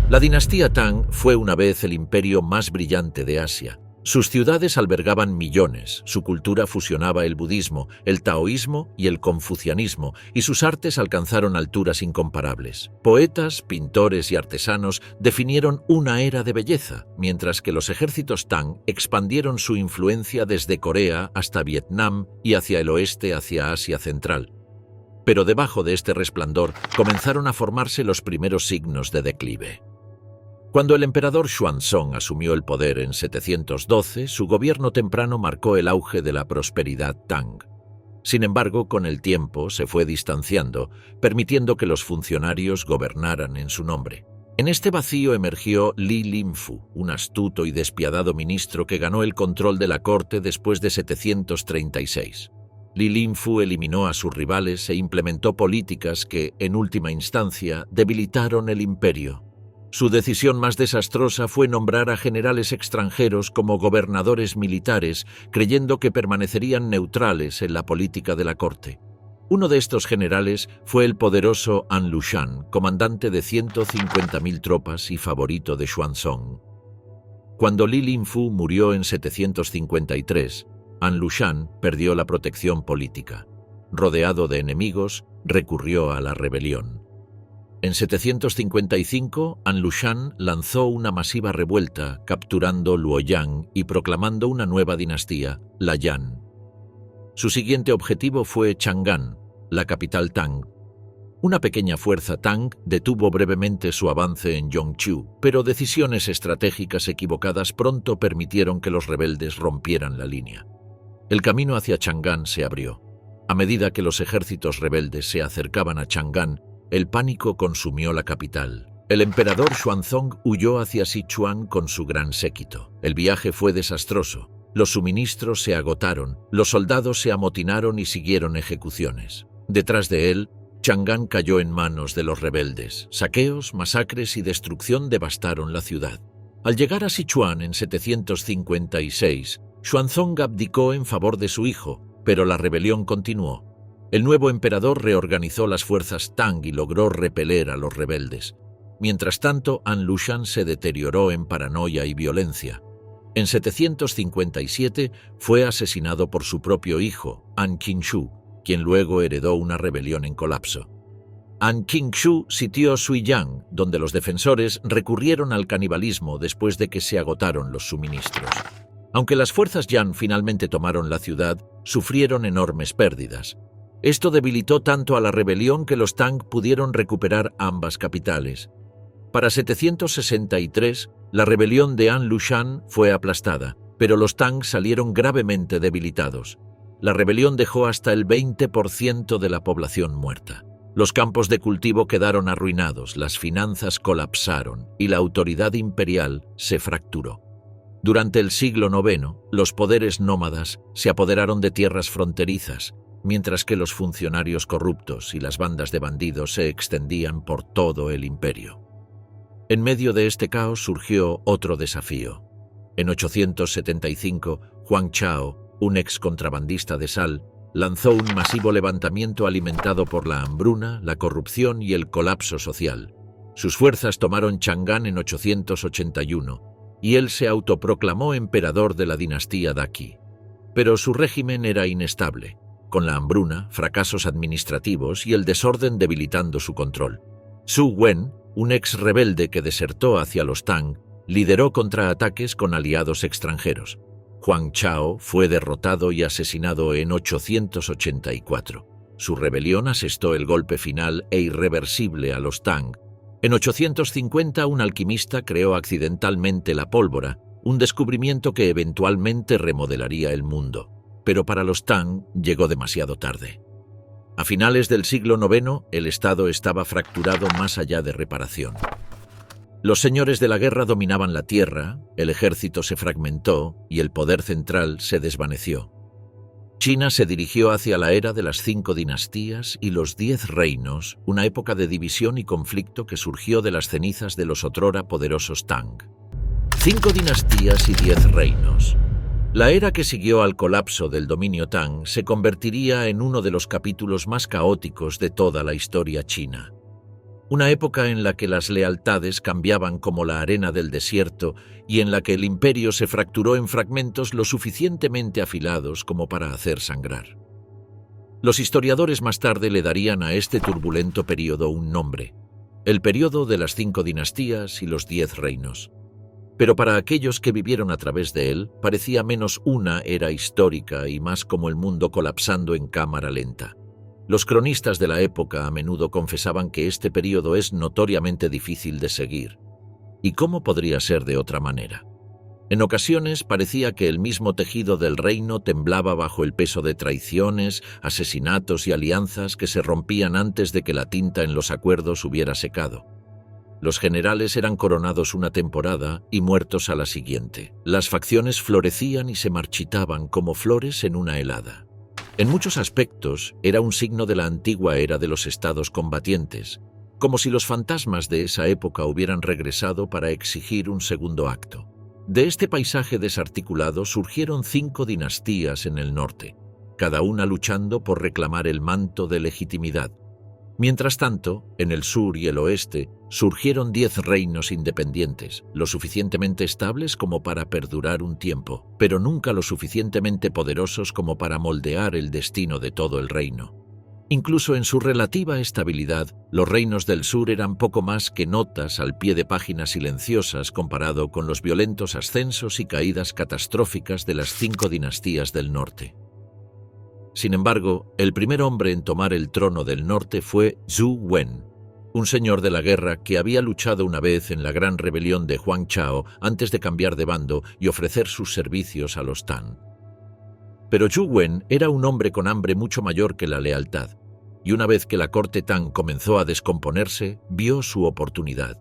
La dinastía Tang fue una vez el imperio más brillante de Asia. Sus ciudades albergaban millones, su cultura fusionaba el budismo, el taoísmo y el confucianismo, y sus artes alcanzaron alturas incomparables. Poetas, pintores y artesanos definieron una era de belleza, mientras que los ejércitos Tang expandieron su influencia desde Corea hasta Vietnam y hacia el oeste hacia Asia Central. Pero debajo de este resplandor comenzaron a formarse los primeros signos de declive. Cuando el emperador Xuanzong asumió el poder en 712, su gobierno temprano marcó el auge de la prosperidad Tang. Sin embargo, con el tiempo se fue distanciando, permitiendo que los funcionarios gobernaran en su nombre. En este vacío emergió Li Linfu, un astuto y despiadado ministro que ganó el control de la corte después de 736. Li Linfu eliminó a sus rivales e implementó políticas que, en última instancia, debilitaron el imperio. Su decisión más desastrosa fue nombrar a generales extranjeros como gobernadores militares, creyendo que permanecerían neutrales en la política de la corte. Uno de estos generales fue el poderoso An Lushan, comandante de 150.000 tropas y favorito de Xuanzong. Cuando Li Linfu murió en 753, An Lushan perdió la protección política. Rodeado de enemigos, recurrió a la rebelión. En 755, An Lushan lanzó una masiva revuelta, capturando Luoyang y proclamando una nueva dinastía, la Yan. Su siguiente objetivo fue Chang'an, la capital Tang. Una pequeña fuerza Tang detuvo brevemente su avance en Yongqiu, pero decisiones estratégicas equivocadas pronto permitieron que los rebeldes rompieran la línea. El camino hacia Chang'an se abrió. A medida que los ejércitos rebeldes se acercaban a Chang'an, el pánico consumió la capital. El emperador Xuanzong huyó hacia Sichuan con su gran séquito. El viaje fue desastroso. Los suministros se agotaron, los soldados se amotinaron y siguieron ejecuciones. Detrás de él, Chang'an cayó en manos de los rebeldes. Saqueos, masacres y destrucción devastaron la ciudad. Al llegar a Sichuan en 756, Xuanzong abdicó en favor de su hijo, pero la rebelión continuó. El nuevo emperador reorganizó las fuerzas Tang y logró repeler a los rebeldes. Mientras tanto, An Lushan se deterioró en paranoia y violencia. En 757 fue asesinado por su propio hijo, An Qingshu, quien luego heredó una rebelión en colapso. An Qingshu sitió Suiyang, donde los defensores recurrieron al canibalismo después de que se agotaron los suministros. Aunque las fuerzas Yan finalmente tomaron la ciudad, sufrieron enormes pérdidas. Esto debilitó tanto a la rebelión que los Tang pudieron recuperar ambas capitales. Para 763, la rebelión de An Lushan fue aplastada, pero los Tang salieron gravemente debilitados. La rebelión dejó hasta el 20% de la población muerta. Los campos de cultivo quedaron arruinados, las finanzas colapsaron y la autoridad imperial se fracturó. Durante el siglo IX, los poderes nómadas se apoderaron de tierras fronterizas, mientras que los funcionarios corruptos y las bandas de bandidos se extendían por todo el imperio. En medio de este caos surgió otro desafío. En 875, Huang Chao, un ex contrabandista de sal, lanzó un masivo levantamiento alimentado por la hambruna, la corrupción y el colapso social. Sus fuerzas tomaron Chang'an en 881 y él se autoproclamó emperador de la dinastía Daqi. Pero su régimen era inestable, con la hambruna, fracasos administrativos y el desorden debilitando su control. Su Wen, un ex rebelde que desertó hacia los Tang, lideró contraataques con aliados extranjeros. Huang Chao fue derrotado y asesinado en 884. Su rebelión asestó el golpe final e irreversible a los Tang. En 850, un alquimista creó accidentalmente la pólvora, un descubrimiento que eventualmente remodelaría el mundo. Pero para los Tang llegó demasiado tarde. A finales del siglo IX, el Estado estaba fracturado más allá de reparación. Los señores de la guerra dominaban la tierra, el ejército se fragmentó y el poder central se desvaneció. China se dirigió hacia la era de las 5 dinastías y los 10 reinos, una época de división y conflicto que surgió de las cenizas de los otrora poderosos Tang. 5 dinastías y 10 reinos. La era que siguió al colapso del dominio Tang se convertiría en uno de los capítulos más caóticos de toda la historia china. Una época en la que las lealtades cambiaban como la arena del desierto y en la que el imperio se fracturó en fragmentos lo suficientemente afilados como para hacer sangrar. Los historiadores más tarde le darían a este turbulento período un nombre: el período de las 5 dinastías y los 10 reinos. Pero para aquellos que vivieron a través de él, parecía menos una era histórica y más como el mundo colapsando en cámara lenta. Los cronistas de la época a menudo confesaban que este período es notoriamente difícil de seguir. ¿Y cómo podría ser de otra manera? En ocasiones parecía que el mismo tejido del reino temblaba bajo el peso de traiciones, asesinatos y alianzas que se rompían antes de que la tinta en los acuerdos hubiera secado. Los generales eran coronados una temporada y muertos a la siguiente. Las facciones florecían y se marchitaban como flores en una helada. En muchos aspectos, era un signo de la antigua era de los estados combatientes, como si los fantasmas de esa época hubieran regresado para exigir un segundo acto. De este paisaje desarticulado surgieron 5 dinastías en el norte, cada una luchando por reclamar el manto de legitimidad. Mientras tanto, en el sur y el oeste, surgieron 10 reinos independientes, lo suficientemente estables como para perdurar un tiempo, pero nunca lo suficientemente poderosos como para moldear el destino de todo el reino. Incluso en su relativa estabilidad, los reinos del sur eran poco más que notas al pie de páginas silenciosas comparado con los violentos ascensos y caídas catastróficas de las 5 dinastías del norte. Sin embargo, el primer hombre en tomar el trono del norte fue Zhu Wen, un señor de la guerra que había luchado una vez en la gran rebelión de Huang Chao antes de cambiar de bando y ofrecer sus servicios a los Tang. Pero Zhu Wen era un hombre con hambre mucho mayor que la lealtad, y una vez que la corte Tang comenzó a descomponerse, vio su oportunidad.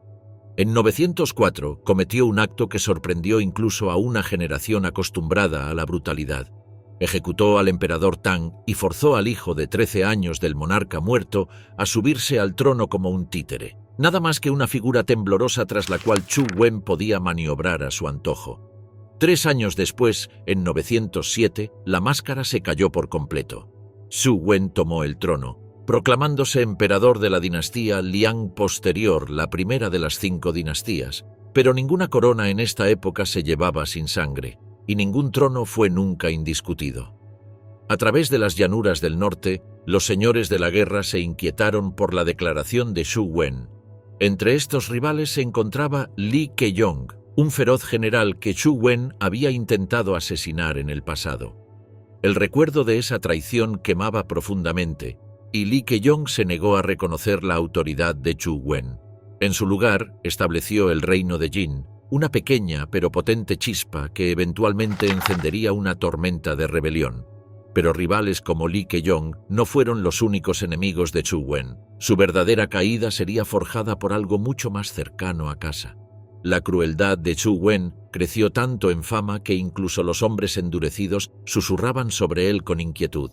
En 904 cometió un acto que sorprendió incluso a una generación acostumbrada a la brutalidad. Ejecutó al emperador Tang y forzó al hijo de 13 años del monarca muerto a subirse al trono como un títere, nada más que una figura temblorosa tras la cual Zhu Wen podía maniobrar a su antojo. 3 años después, en 907, la máscara se cayó por completo. Zhu Wen tomó el trono, proclamándose emperador de la dinastía Liang posterior, la primera de las 5 dinastías, pero ninguna corona en esta época se llevaba sin sangre, y ningún trono fue nunca indiscutido. A través de las llanuras del norte, los señores de la guerra se inquietaron por la declaración de Zhu Wen. Entre estos rivales se encontraba Li Keyong, un feroz general que Zhu Wen había intentado asesinar en el pasado. El recuerdo de esa traición quemaba profundamente, y Lee Keyong se negó a reconocer la autoridad de Chu Wen. En su lugar, estableció el reino de Jin, una pequeña pero potente chispa que eventualmente encendería una tormenta de rebelión. Pero rivales como Lee Keyong no fueron los únicos enemigos de Chu Wen. Su verdadera caída sería forjada por algo mucho más cercano a casa. La crueldad de Chu Wen creció tanto en fama que incluso los hombres endurecidos susurraban sobre él con inquietud.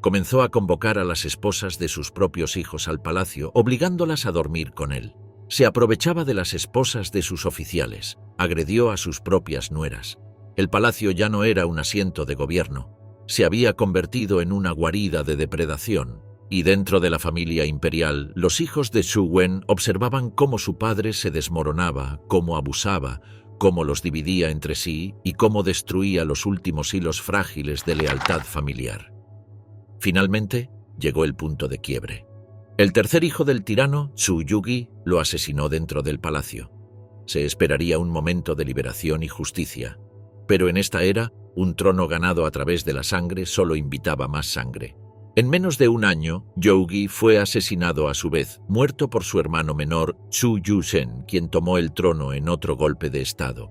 Comenzó a convocar a las esposas de sus propios hijos al palacio, obligándolas a dormir con él. Se aprovechaba de las esposas de sus oficiales, agredió a sus propias nueras. El palacio ya no era un asiento de gobierno, se había convertido en una guarida de depredación. Y dentro de la familia imperial, los hijos de Chu Wen observaban cómo su padre se desmoronaba, cómo abusaba, cómo los dividía entre sí y cómo destruía los últimos hilos frágiles de lealtad familiar. Finalmente, llegó el punto de quiebre. El tercer hijo del tirano, Chu Yugi, lo asesinó dentro del palacio. Se esperaría un momento de liberación y justicia, pero en esta era, un trono ganado a través de la sangre solo invitaba más sangre. En menos de un año, Yougi fue asesinado a su vez, muerto por su hermano menor, Chu Yushen, quien tomó el trono en otro golpe de estado.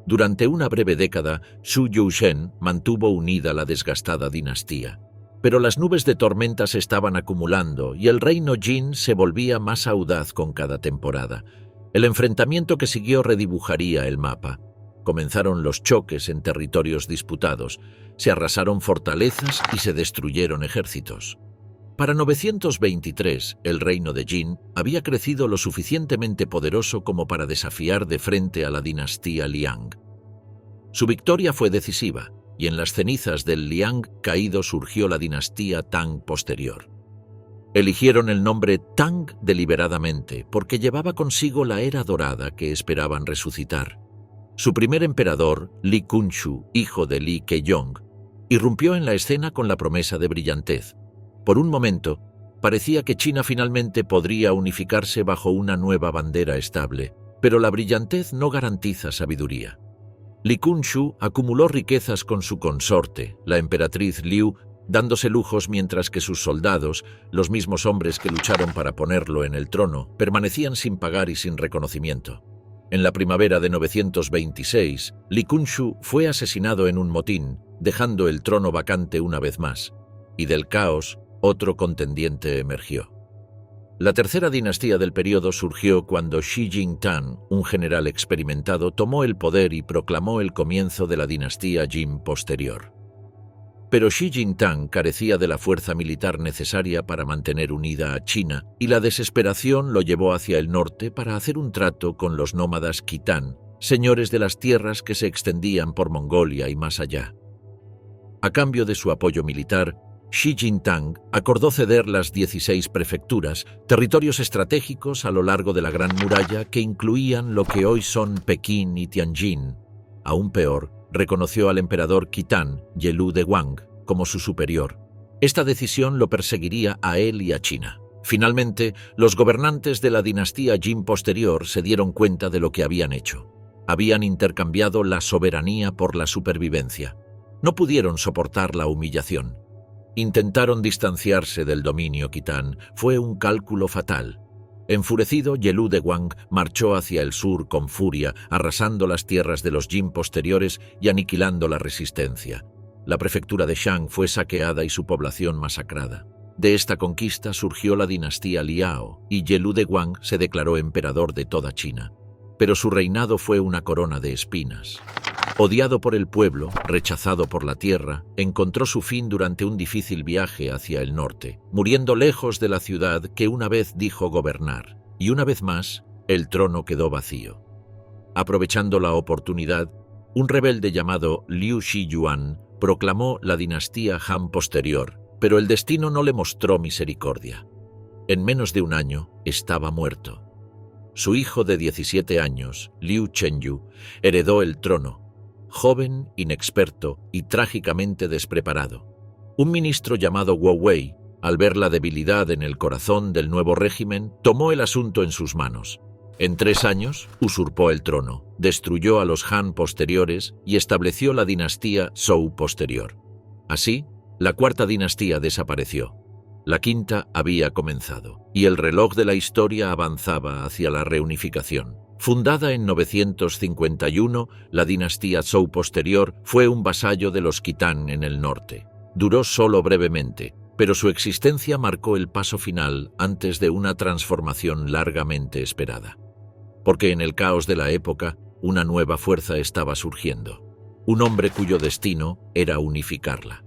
Durante una breve década, Chu Yushen mantuvo unida la desgastada dinastía. Pero las nubes de tormenta se estaban acumulando y el reino Jin se volvía más audaz con cada temporada. El enfrentamiento que siguió redibujaría el mapa. Comenzaron los choques en territorios disputados, se arrasaron fortalezas y se destruyeron ejércitos. Para 923, el reino de Jin había crecido lo suficientemente poderoso como para desafiar de frente a la dinastía Liang. Su victoria fue decisiva, y en las cenizas del Liang caído surgió la dinastía Tang posterior. Eligieron el nombre Tang deliberadamente porque llevaba consigo la era dorada que esperaban resucitar. Su primer emperador, Li Kunshu, hijo de Lee Keyong, irrumpió en la escena con la promesa de brillantez. Por un momento, parecía que China finalmente podría unificarse bajo una nueva bandera estable, pero la brillantez no garantiza sabiduría. Li Kunshu acumuló riquezas con su consorte, la emperatriz Liu, dándose lujos mientras que sus soldados, los mismos hombres que lucharon para ponerlo en el trono, permanecían sin pagar y sin reconocimiento. En la primavera de 926, Li Kunshu fue asesinado en un motín, dejando el trono vacante una vez más, y del caos otro contendiente emergió. La tercera dinastía del periodo surgió cuando Shi Jingtang, un general experimentado, tomó el poder y proclamó el comienzo de la dinastía Jin posterior. Pero Shi Jingtang carecía de la fuerza militar necesaria para mantener unida a China, y la desesperación lo llevó hacia el norte para hacer un trato con los nómadas Khitan, señores de las tierras que se extendían por Mongolia y más allá. A cambio de su apoyo militar, Shi Jingtang acordó ceder las 16 prefecturas, territorios estratégicos a lo largo de la Gran Muralla que incluían lo que hoy son Pekín y Tianjin. Aún peor, reconoció al emperador Khitan, Yelu de Wang, como su superior. Esta decisión lo perseguiría a él y a China. Finalmente, los gobernantes de la dinastía Jin posterior se dieron cuenta de lo que habían hecho. Habían intercambiado la soberanía por la supervivencia. No pudieron soportar la humillación. Intentaron distanciarse del dominio Khitan. Fue un cálculo fatal. Enfurecido, Yelu de Wang marchó hacia el sur con furia, arrasando las tierras de los Jin posteriores y aniquilando la resistencia. La prefectura de Shang fue saqueada y su población masacrada. De esta conquista surgió la dinastía Liao, y Yelu de Wang se declaró emperador de toda China. Pero su reinado fue una corona de espinas. Odiado por el pueblo, rechazado por la tierra, encontró su fin durante un difícil viaje hacia el norte, muriendo lejos de la ciudad que una vez dijo gobernar, y una vez más, el trono quedó vacío. Aprovechando la oportunidad, un rebelde llamado Liu Shiyuan proclamó la dinastía Han posterior, pero el destino no le mostró misericordia. En menos de un año, estaba muerto. Su hijo de 17 años, Liu Chenyu, heredó el trono, joven, inexperto y trágicamente despreparado. Un ministro llamado Wu Wei, al ver la debilidad en el corazón del nuevo régimen, tomó el asunto en sus manos. En 3 años, usurpó el trono, destruyó a los Han posteriores y estableció la dinastía Zhou posterior. Así, la cuarta dinastía desapareció. La quinta había comenzado, y el reloj de la historia avanzaba hacia la reunificación. Fundada en 951, la dinastía Zhou posterior fue un vasallo de los Khitán en el norte. Duró solo brevemente, pero su existencia marcó el paso final antes de una transformación largamente esperada. Porque en el caos de la época, una nueva fuerza estaba surgiendo. Un hombre cuyo destino era unificarla.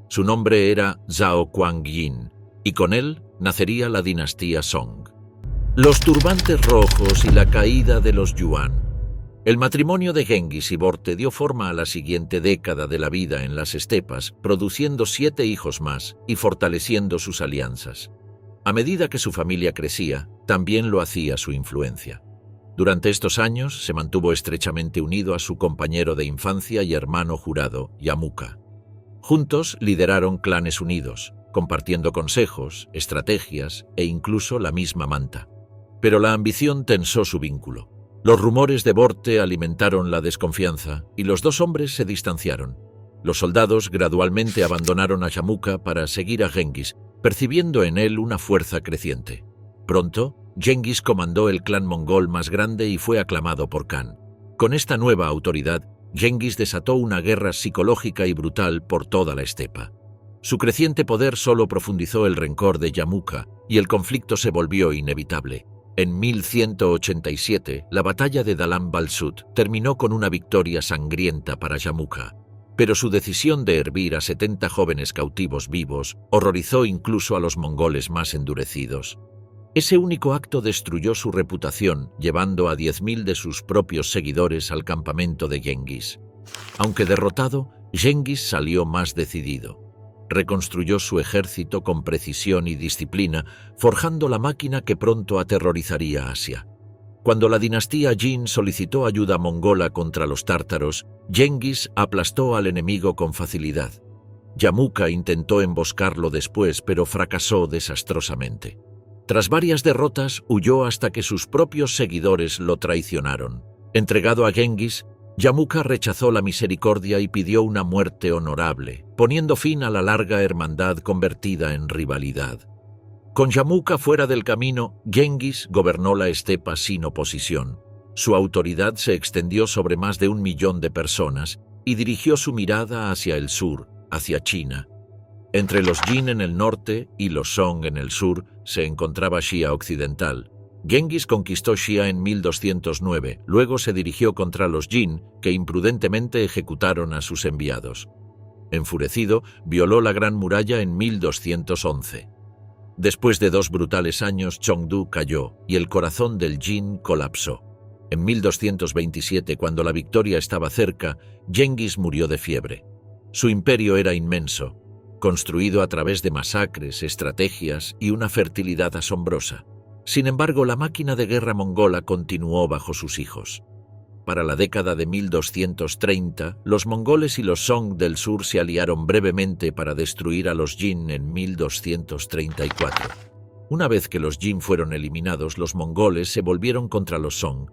Su nombre era Zhao Guangyin, y con él nacería la dinastía Song. Los turbantes rojos y la caída de los Yuan. El matrimonio de Genghis y Borte dio forma a la siguiente década de la vida en las estepas, produciendo 7 hijos más y fortaleciendo sus alianzas. A medida que su familia crecía, también lo hacía su influencia. Durante estos años se mantuvo estrechamente unido a su compañero de infancia y hermano jurado, Yamuka. Juntos lideraron clanes unidos, compartiendo consejos, estrategias e incluso la misma manta. Pero la ambición tensó su vínculo. Los rumores de Borte alimentaron la desconfianza y los dos hombres se distanciaron. Los soldados gradualmente abandonaron a Yamuka para seguir a Genghis, percibiendo en él una fuerza creciente. Pronto, Genghis comandó el clan mongol más grande y fue aclamado por Khan. Con esta nueva autoridad, Genghis desató una guerra psicológica y brutal por toda la estepa. Su creciente poder solo profundizó el rencor de Yamuka y el conflicto se volvió inevitable. En 1187, la batalla de Dalam Balsut terminó con una victoria sangrienta para Yamuka, pero su decisión de hervir a 70 jóvenes cautivos vivos horrorizó incluso a los mongoles más endurecidos. Ese único acto destruyó su reputación, llevando a 10.000 de sus propios seguidores al campamento de Genghis. Aunque derrotado, Genghis salió más decidido. Reconstruyó su ejército con precisión y disciplina, forjando la máquina que pronto aterrorizaría Asia. Cuando la dinastía Jin solicitó ayuda mongola contra los tártaros, Genghis aplastó al enemigo con facilidad. Yamuka intentó emboscarlo después, pero fracasó desastrosamente. Tras varias derrotas, huyó hasta que sus propios seguidores lo traicionaron. Entregado a Genghis, Yamuka rechazó la misericordia y pidió una muerte honorable, poniendo fin a la larga hermandad convertida en rivalidad. Con Yamuka fuera del camino, Genghis gobernó la estepa sin oposición. Su autoridad se extendió sobre más de 1 millón de personas y dirigió su mirada hacia el sur, hacia China. Entre los Jin en el norte y los Song en el sur se encontraba Xia occidental. Genghis conquistó Xia en 1209, luego se dirigió contra los Jin, que imprudentemente ejecutaron a sus enviados. Enfurecido, violó la Gran Muralla en 1211. Después de 2 brutales años, Chengdu cayó y el corazón del Jin colapsó. En 1227, cuando la victoria estaba cerca, Genghis murió de fiebre. Su imperio era inmenso, construido a través de masacres, estrategias y una fertilidad asombrosa. Sin embargo, la máquina de guerra mongola continuó bajo sus hijos. Para la década de 1230, los mongoles y los Song del sur se aliaron brevemente para destruir a los Jin en 1234. Una vez que los Jin fueron eliminados, los mongoles se volvieron contra los Song.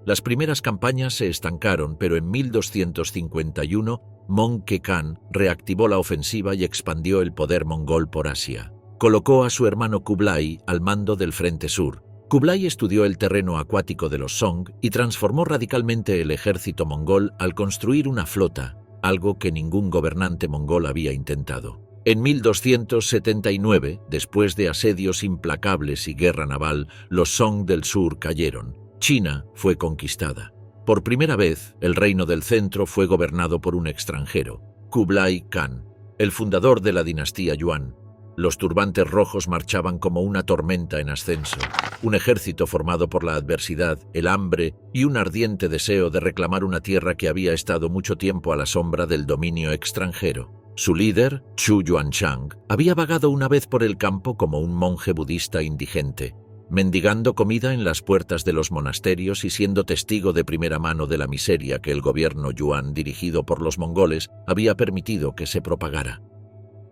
Las primeras campañas se estancaron, pero en 1251, Möngke Khan reactivó la ofensiva y expandió el poder mongol por Asia. Colocó a su hermano Kublai al mando del frente sur. Kublai estudió el terreno acuático de los Song y transformó radicalmente el ejército mongol al construir una flota, algo que ningún gobernante mongol había intentado. En 1279, después de asedios implacables y guerra naval, los Song del sur cayeron. China fue conquistada. Por primera vez, el reino del centro fue gobernado por un extranjero, Kublai Khan, el fundador de la dinastía Yuan. Los turbantes rojos marchaban como una tormenta en ascenso, un ejército formado por la adversidad, el hambre y un ardiente deseo de reclamar una tierra que había estado mucho tiempo a la sombra del dominio extranjero. Su líder, Chu Yuanchang, había vagado una vez por el campo como un monje budista indigente, mendigando comida en las puertas de los monasterios y siendo testigo de primera mano de la miseria que el gobierno Yuan, dirigido por los mongoles, había permitido que se propagara.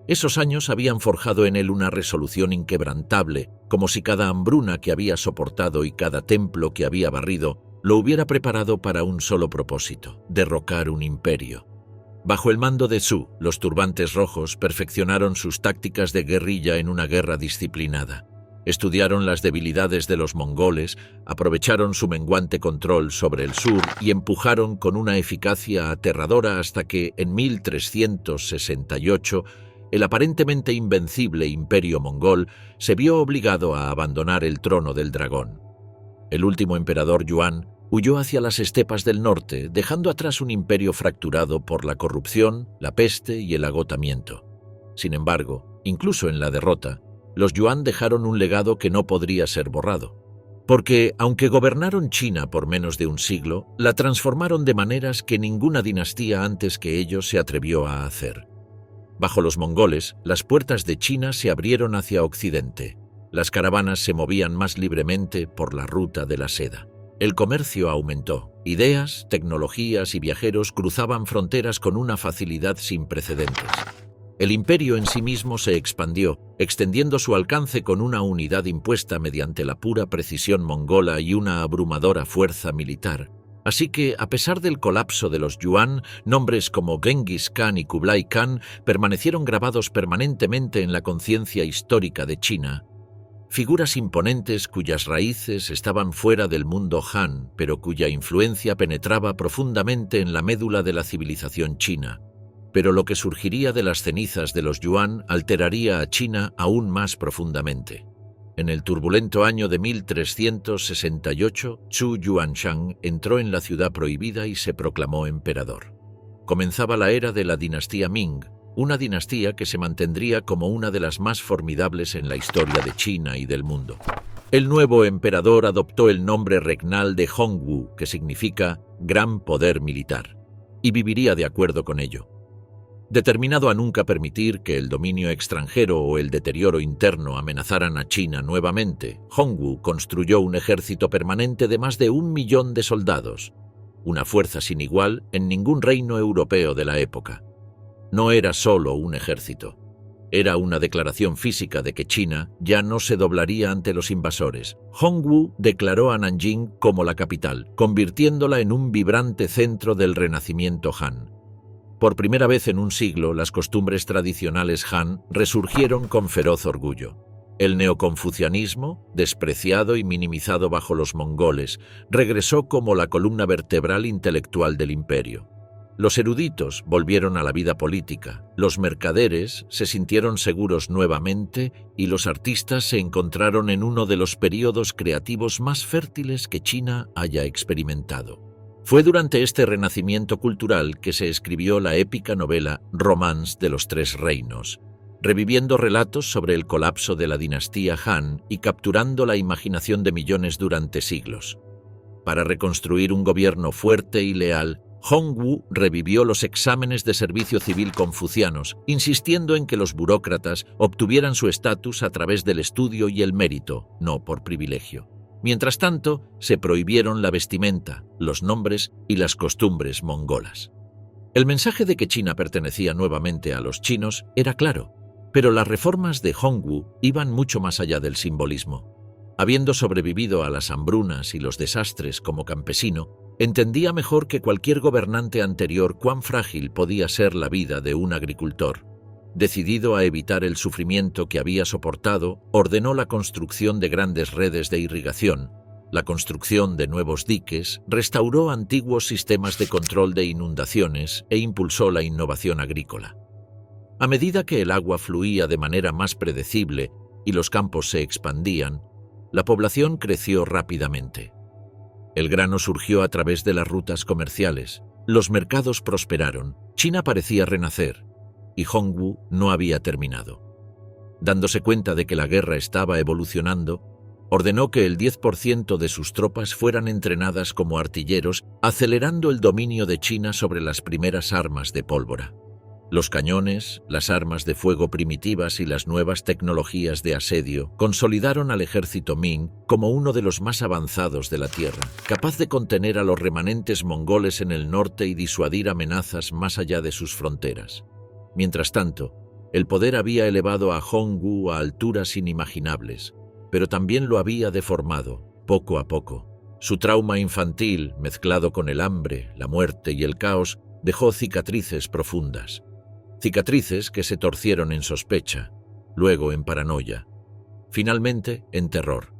Esos años habían forjado en él una resolución inquebrantable, como si cada hambruna que había soportado y cada templo que había barrido lo hubiera preparado para un solo propósito: derrocar un imperio. Bajo el mando de Zhu, los turbantes rojos perfeccionaron sus tácticas de guerrilla en una guerra disciplinada. Estudiaron las debilidades de los mongoles, aprovecharon su menguante control sobre el sur y empujaron con una eficacia aterradora hasta que, en 1368, el aparentemente invencible imperio mongol se vio obligado a abandonar el trono del dragón. El último emperador Yuan huyó hacia las estepas del norte, dejando atrás un imperio fracturado por la corrupción, la peste y el agotamiento. Sin embargo, incluso en la derrota, los Yuan dejaron un legado que no podría ser borrado. Porque, aunque gobernaron China por menos de un siglo, la transformaron de maneras que ninguna dinastía antes que ellos se atrevió a hacer. Bajo los mongoles, las puertas de China se abrieron hacia Occidente. Las caravanas se movían más libremente por la ruta de la seda. El comercio aumentó. Ideas, tecnologías y viajeros cruzaban fronteras con una facilidad sin precedentes. El imperio en sí mismo se expandió, extendiendo su alcance con una unidad impuesta mediante la pura precisión mongola y una abrumadora fuerza militar. Así que, a pesar del colapso de los Yuan, nombres como Genghis Khan y Kublai Khan permanecieron grabados permanentemente en la conciencia histórica de China. Figuras imponentes cuyas raíces estaban fuera del mundo Han, pero cuya influencia penetraba profundamente en la médula de la civilización china. Pero lo que surgiría de las cenizas de los Yuan alteraría a China aún más profundamente. En el turbulento año de 1368, Zhu Yuanshan entró en la ciudad prohibida y se proclamó emperador. Comenzaba la era de la dinastía Ming, una dinastía que se mantendría como una de las más formidables en la historia de China y del mundo. El nuevo emperador adoptó el nombre regnal de Hongwu, que significa gran poder militar, y viviría de acuerdo con ello. Determinado a nunca permitir que el dominio extranjero o el deterioro interno amenazaran a China nuevamente, Hongwu construyó un ejército permanente de más de 1 millón de soldados, una fuerza sin igual en ningún reino europeo de la época. No era solo un ejército, era una declaración física de que China ya no se doblaría ante los invasores. Hongwu declaró a Nanjing como la capital, convirtiéndola en un vibrante centro del renacimiento Han. Por primera vez en un siglo, las costumbres tradicionales Han resurgieron con feroz orgullo. El neoconfucianismo, despreciado y minimizado bajo los mongoles, regresó como la columna vertebral intelectual del imperio. Los eruditos volvieron a la vida política, los mercaderes se sintieron seguros nuevamente y los artistas se encontraron en uno de los períodos creativos más fértiles que China haya experimentado. Fue durante este renacimiento cultural que se escribió la épica novela Romance de los Tres Reinos, reviviendo relatos sobre el colapso de la dinastía Han y capturando la imaginación de millones durante siglos. Para reconstruir un gobierno fuerte y leal, Hongwu revivió los exámenes de servicio civil confucianos, insistiendo en que los burócratas obtuvieran su estatus a través del estudio y el mérito, no por privilegio. Mientras tanto, se prohibieron la vestimenta, los nombres y las costumbres mongolas. El mensaje de que China pertenecía nuevamente a los chinos era claro, pero las reformas de Hongwu iban mucho más allá del simbolismo. Habiendo sobrevivido a las hambrunas y los desastres como campesino, entendía mejor que cualquier gobernante anterior cuán frágil podía ser la vida de un agricultor. Decidido a evitar el sufrimiento que había soportado, ordenó la construcción de grandes redes de irrigación, la construcción de nuevos diques, restauró antiguos sistemas de control de inundaciones e impulsó la innovación agrícola. A medida que el agua fluía de manera más predecible y los campos se expandían, la población creció rápidamente. El grano surgió a través de las rutas comerciales, los mercados prosperaron, China parecía renacer, y Hongwu no había terminado. Dándose cuenta de que la guerra estaba evolucionando, ordenó que el 10% de sus tropas fueran entrenadas como artilleros, acelerando el dominio de China sobre las primeras armas de pólvora. Los cañones, las armas de fuego primitivas y las nuevas tecnologías de asedio consolidaron al ejército Ming como uno de los más avanzados de la tierra, capaz de contener a los remanentes mongoles en el norte y disuadir amenazas más allá de sus fronteras. Mientras tanto, el poder había elevado a Hongwu a alturas inimaginables, pero también lo había deformado, poco a poco. Su trauma infantil, mezclado con el hambre, la muerte y el caos, dejó cicatrices profundas. Cicatrices que se torcieron en sospecha, luego en paranoia, finalmente en terror.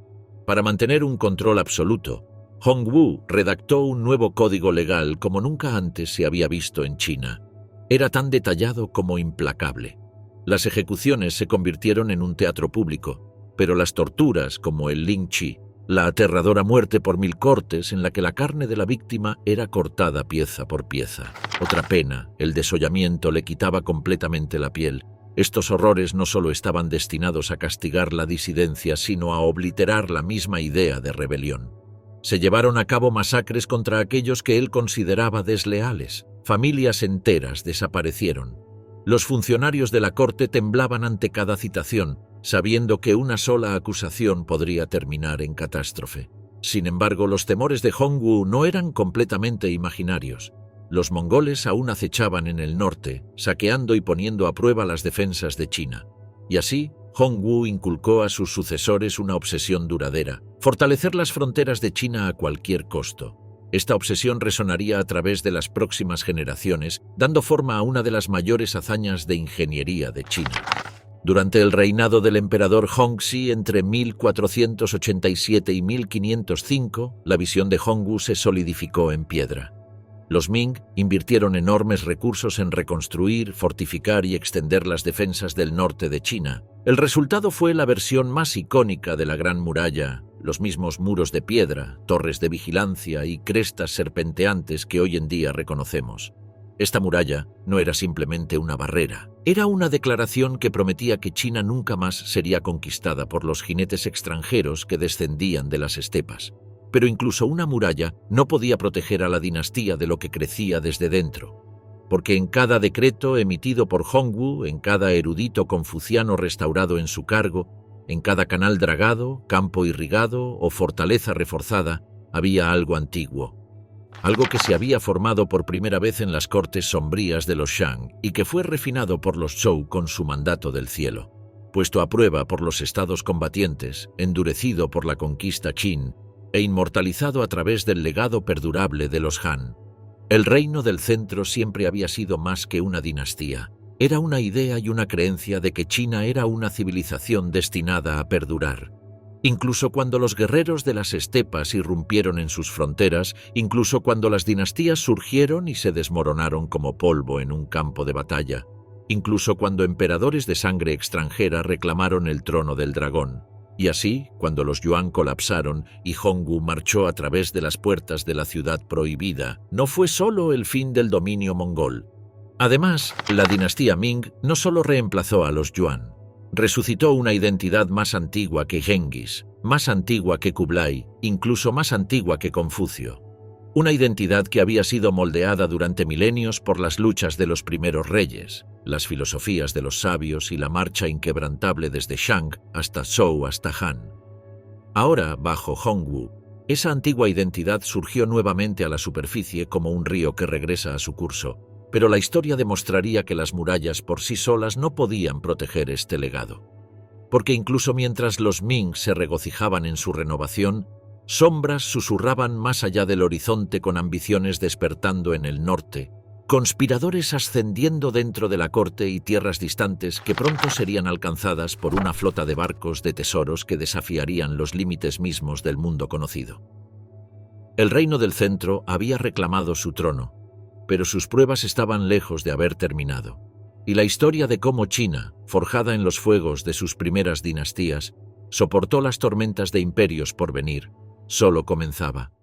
Para mantener un control absoluto, Hongwu redactó un nuevo código legal como nunca antes se había visto en China. Era tan detallado como implacable. Las ejecuciones se convirtieron en un teatro público, pero las torturas, como el Ling Chi, la aterradora muerte por 1000 cortes en la que la carne de la víctima era cortada pieza por pieza. Otra pena, el desollamiento, le quitaba completamente la piel. Estos horrores no solo estaban destinados a castigar la disidencia, sino a obliterar la misma idea de rebelión. Se llevaron a cabo masacres contra aquellos que él consideraba desleales. Familias enteras desaparecieron. Los funcionarios de la corte temblaban ante cada citación, sabiendo que una sola acusación podría terminar en catástrofe. Sin embargo, los temores de Hongwu no eran completamente imaginarios. Los mongoles aún acechaban en el norte, saqueando y poniendo a prueba las defensas de China. Y así, Hongwu inculcó a sus sucesores una obsesión duradera: fortalecer las fronteras de China a cualquier costo. Esta obsesión resonaría a través de las próximas generaciones, dando forma a una de las mayores hazañas de ingeniería de China. Durante el reinado del emperador Hongxi entre 1487 y 1505, la visión de Hongwu se solidificó en piedra. Los Ming invirtieron enormes recursos en reconstruir, fortificar y extender las defensas del norte de China. El resultado fue la versión más icónica de la Gran Muralla, los mismos muros de piedra, torres de vigilancia y crestas serpenteantes que hoy en día reconocemos. Esta muralla no era simplemente una barrera, era una declaración que prometía que China nunca más sería conquistada por los jinetes extranjeros que descendían de las estepas. Pero incluso una muralla no podía proteger a la dinastía de lo que crecía desde dentro, porque en cada decreto emitido por Hongwu, en cada erudito confuciano restaurado en su cargo, en cada canal dragado, campo irrigado o fortaleza reforzada, había algo antiguo, algo que se había formado por primera vez en las cortes sombrías de los Shang y que fue refinado por los Zhou con su mandato del cielo, puesto a prueba por los estados combatientes, endurecido por la conquista Qin e inmortalizado a través del legado perdurable de los Han. El reino del centro siempre había sido más que una dinastía. Era una idea y una creencia de que China era una civilización destinada a perdurar. Incluso cuando los guerreros de las estepas irrumpieron en sus fronteras, incluso cuando las dinastías surgieron y se desmoronaron como polvo en un campo de batalla, incluso cuando emperadores de sangre extranjera reclamaron el trono del dragón. Y así, cuando los Yuan colapsaron y Hongwu marchó a través de las puertas de la ciudad prohibida, no fue solo el fin del dominio mongol. Además, la dinastía Ming no solo reemplazó a los Yuan, resucitó una identidad más antigua que Genghis, más antigua que Kublai, incluso más antigua que Confucio. Una identidad que había sido moldeada durante milenios por las luchas de los primeros reyes, las filosofías de los sabios y la marcha inquebrantable desde Shang hasta Zhou hasta Han. Ahora, bajo Hongwu, esa antigua identidad surgió nuevamente a la superficie como un río que regresa a su curso, pero la historia demostraría que las murallas por sí solas no podían proteger este legado. Porque incluso mientras los Ming se regocijaban en su renovación, sombras susurraban más allá del horizonte con ambiciones despertando en el norte, conspiradores ascendiendo dentro de la corte y tierras distantes que pronto serían alcanzadas por una flota de barcos de tesoros que desafiarían los límites mismos del mundo conocido. El reino del centro había reclamado su trono, pero sus pruebas estaban lejos de haber terminado, y la historia de cómo China, forjada en los fuegos de sus primeras dinastías, soportó las tormentas de imperios por venir, solo comenzaba.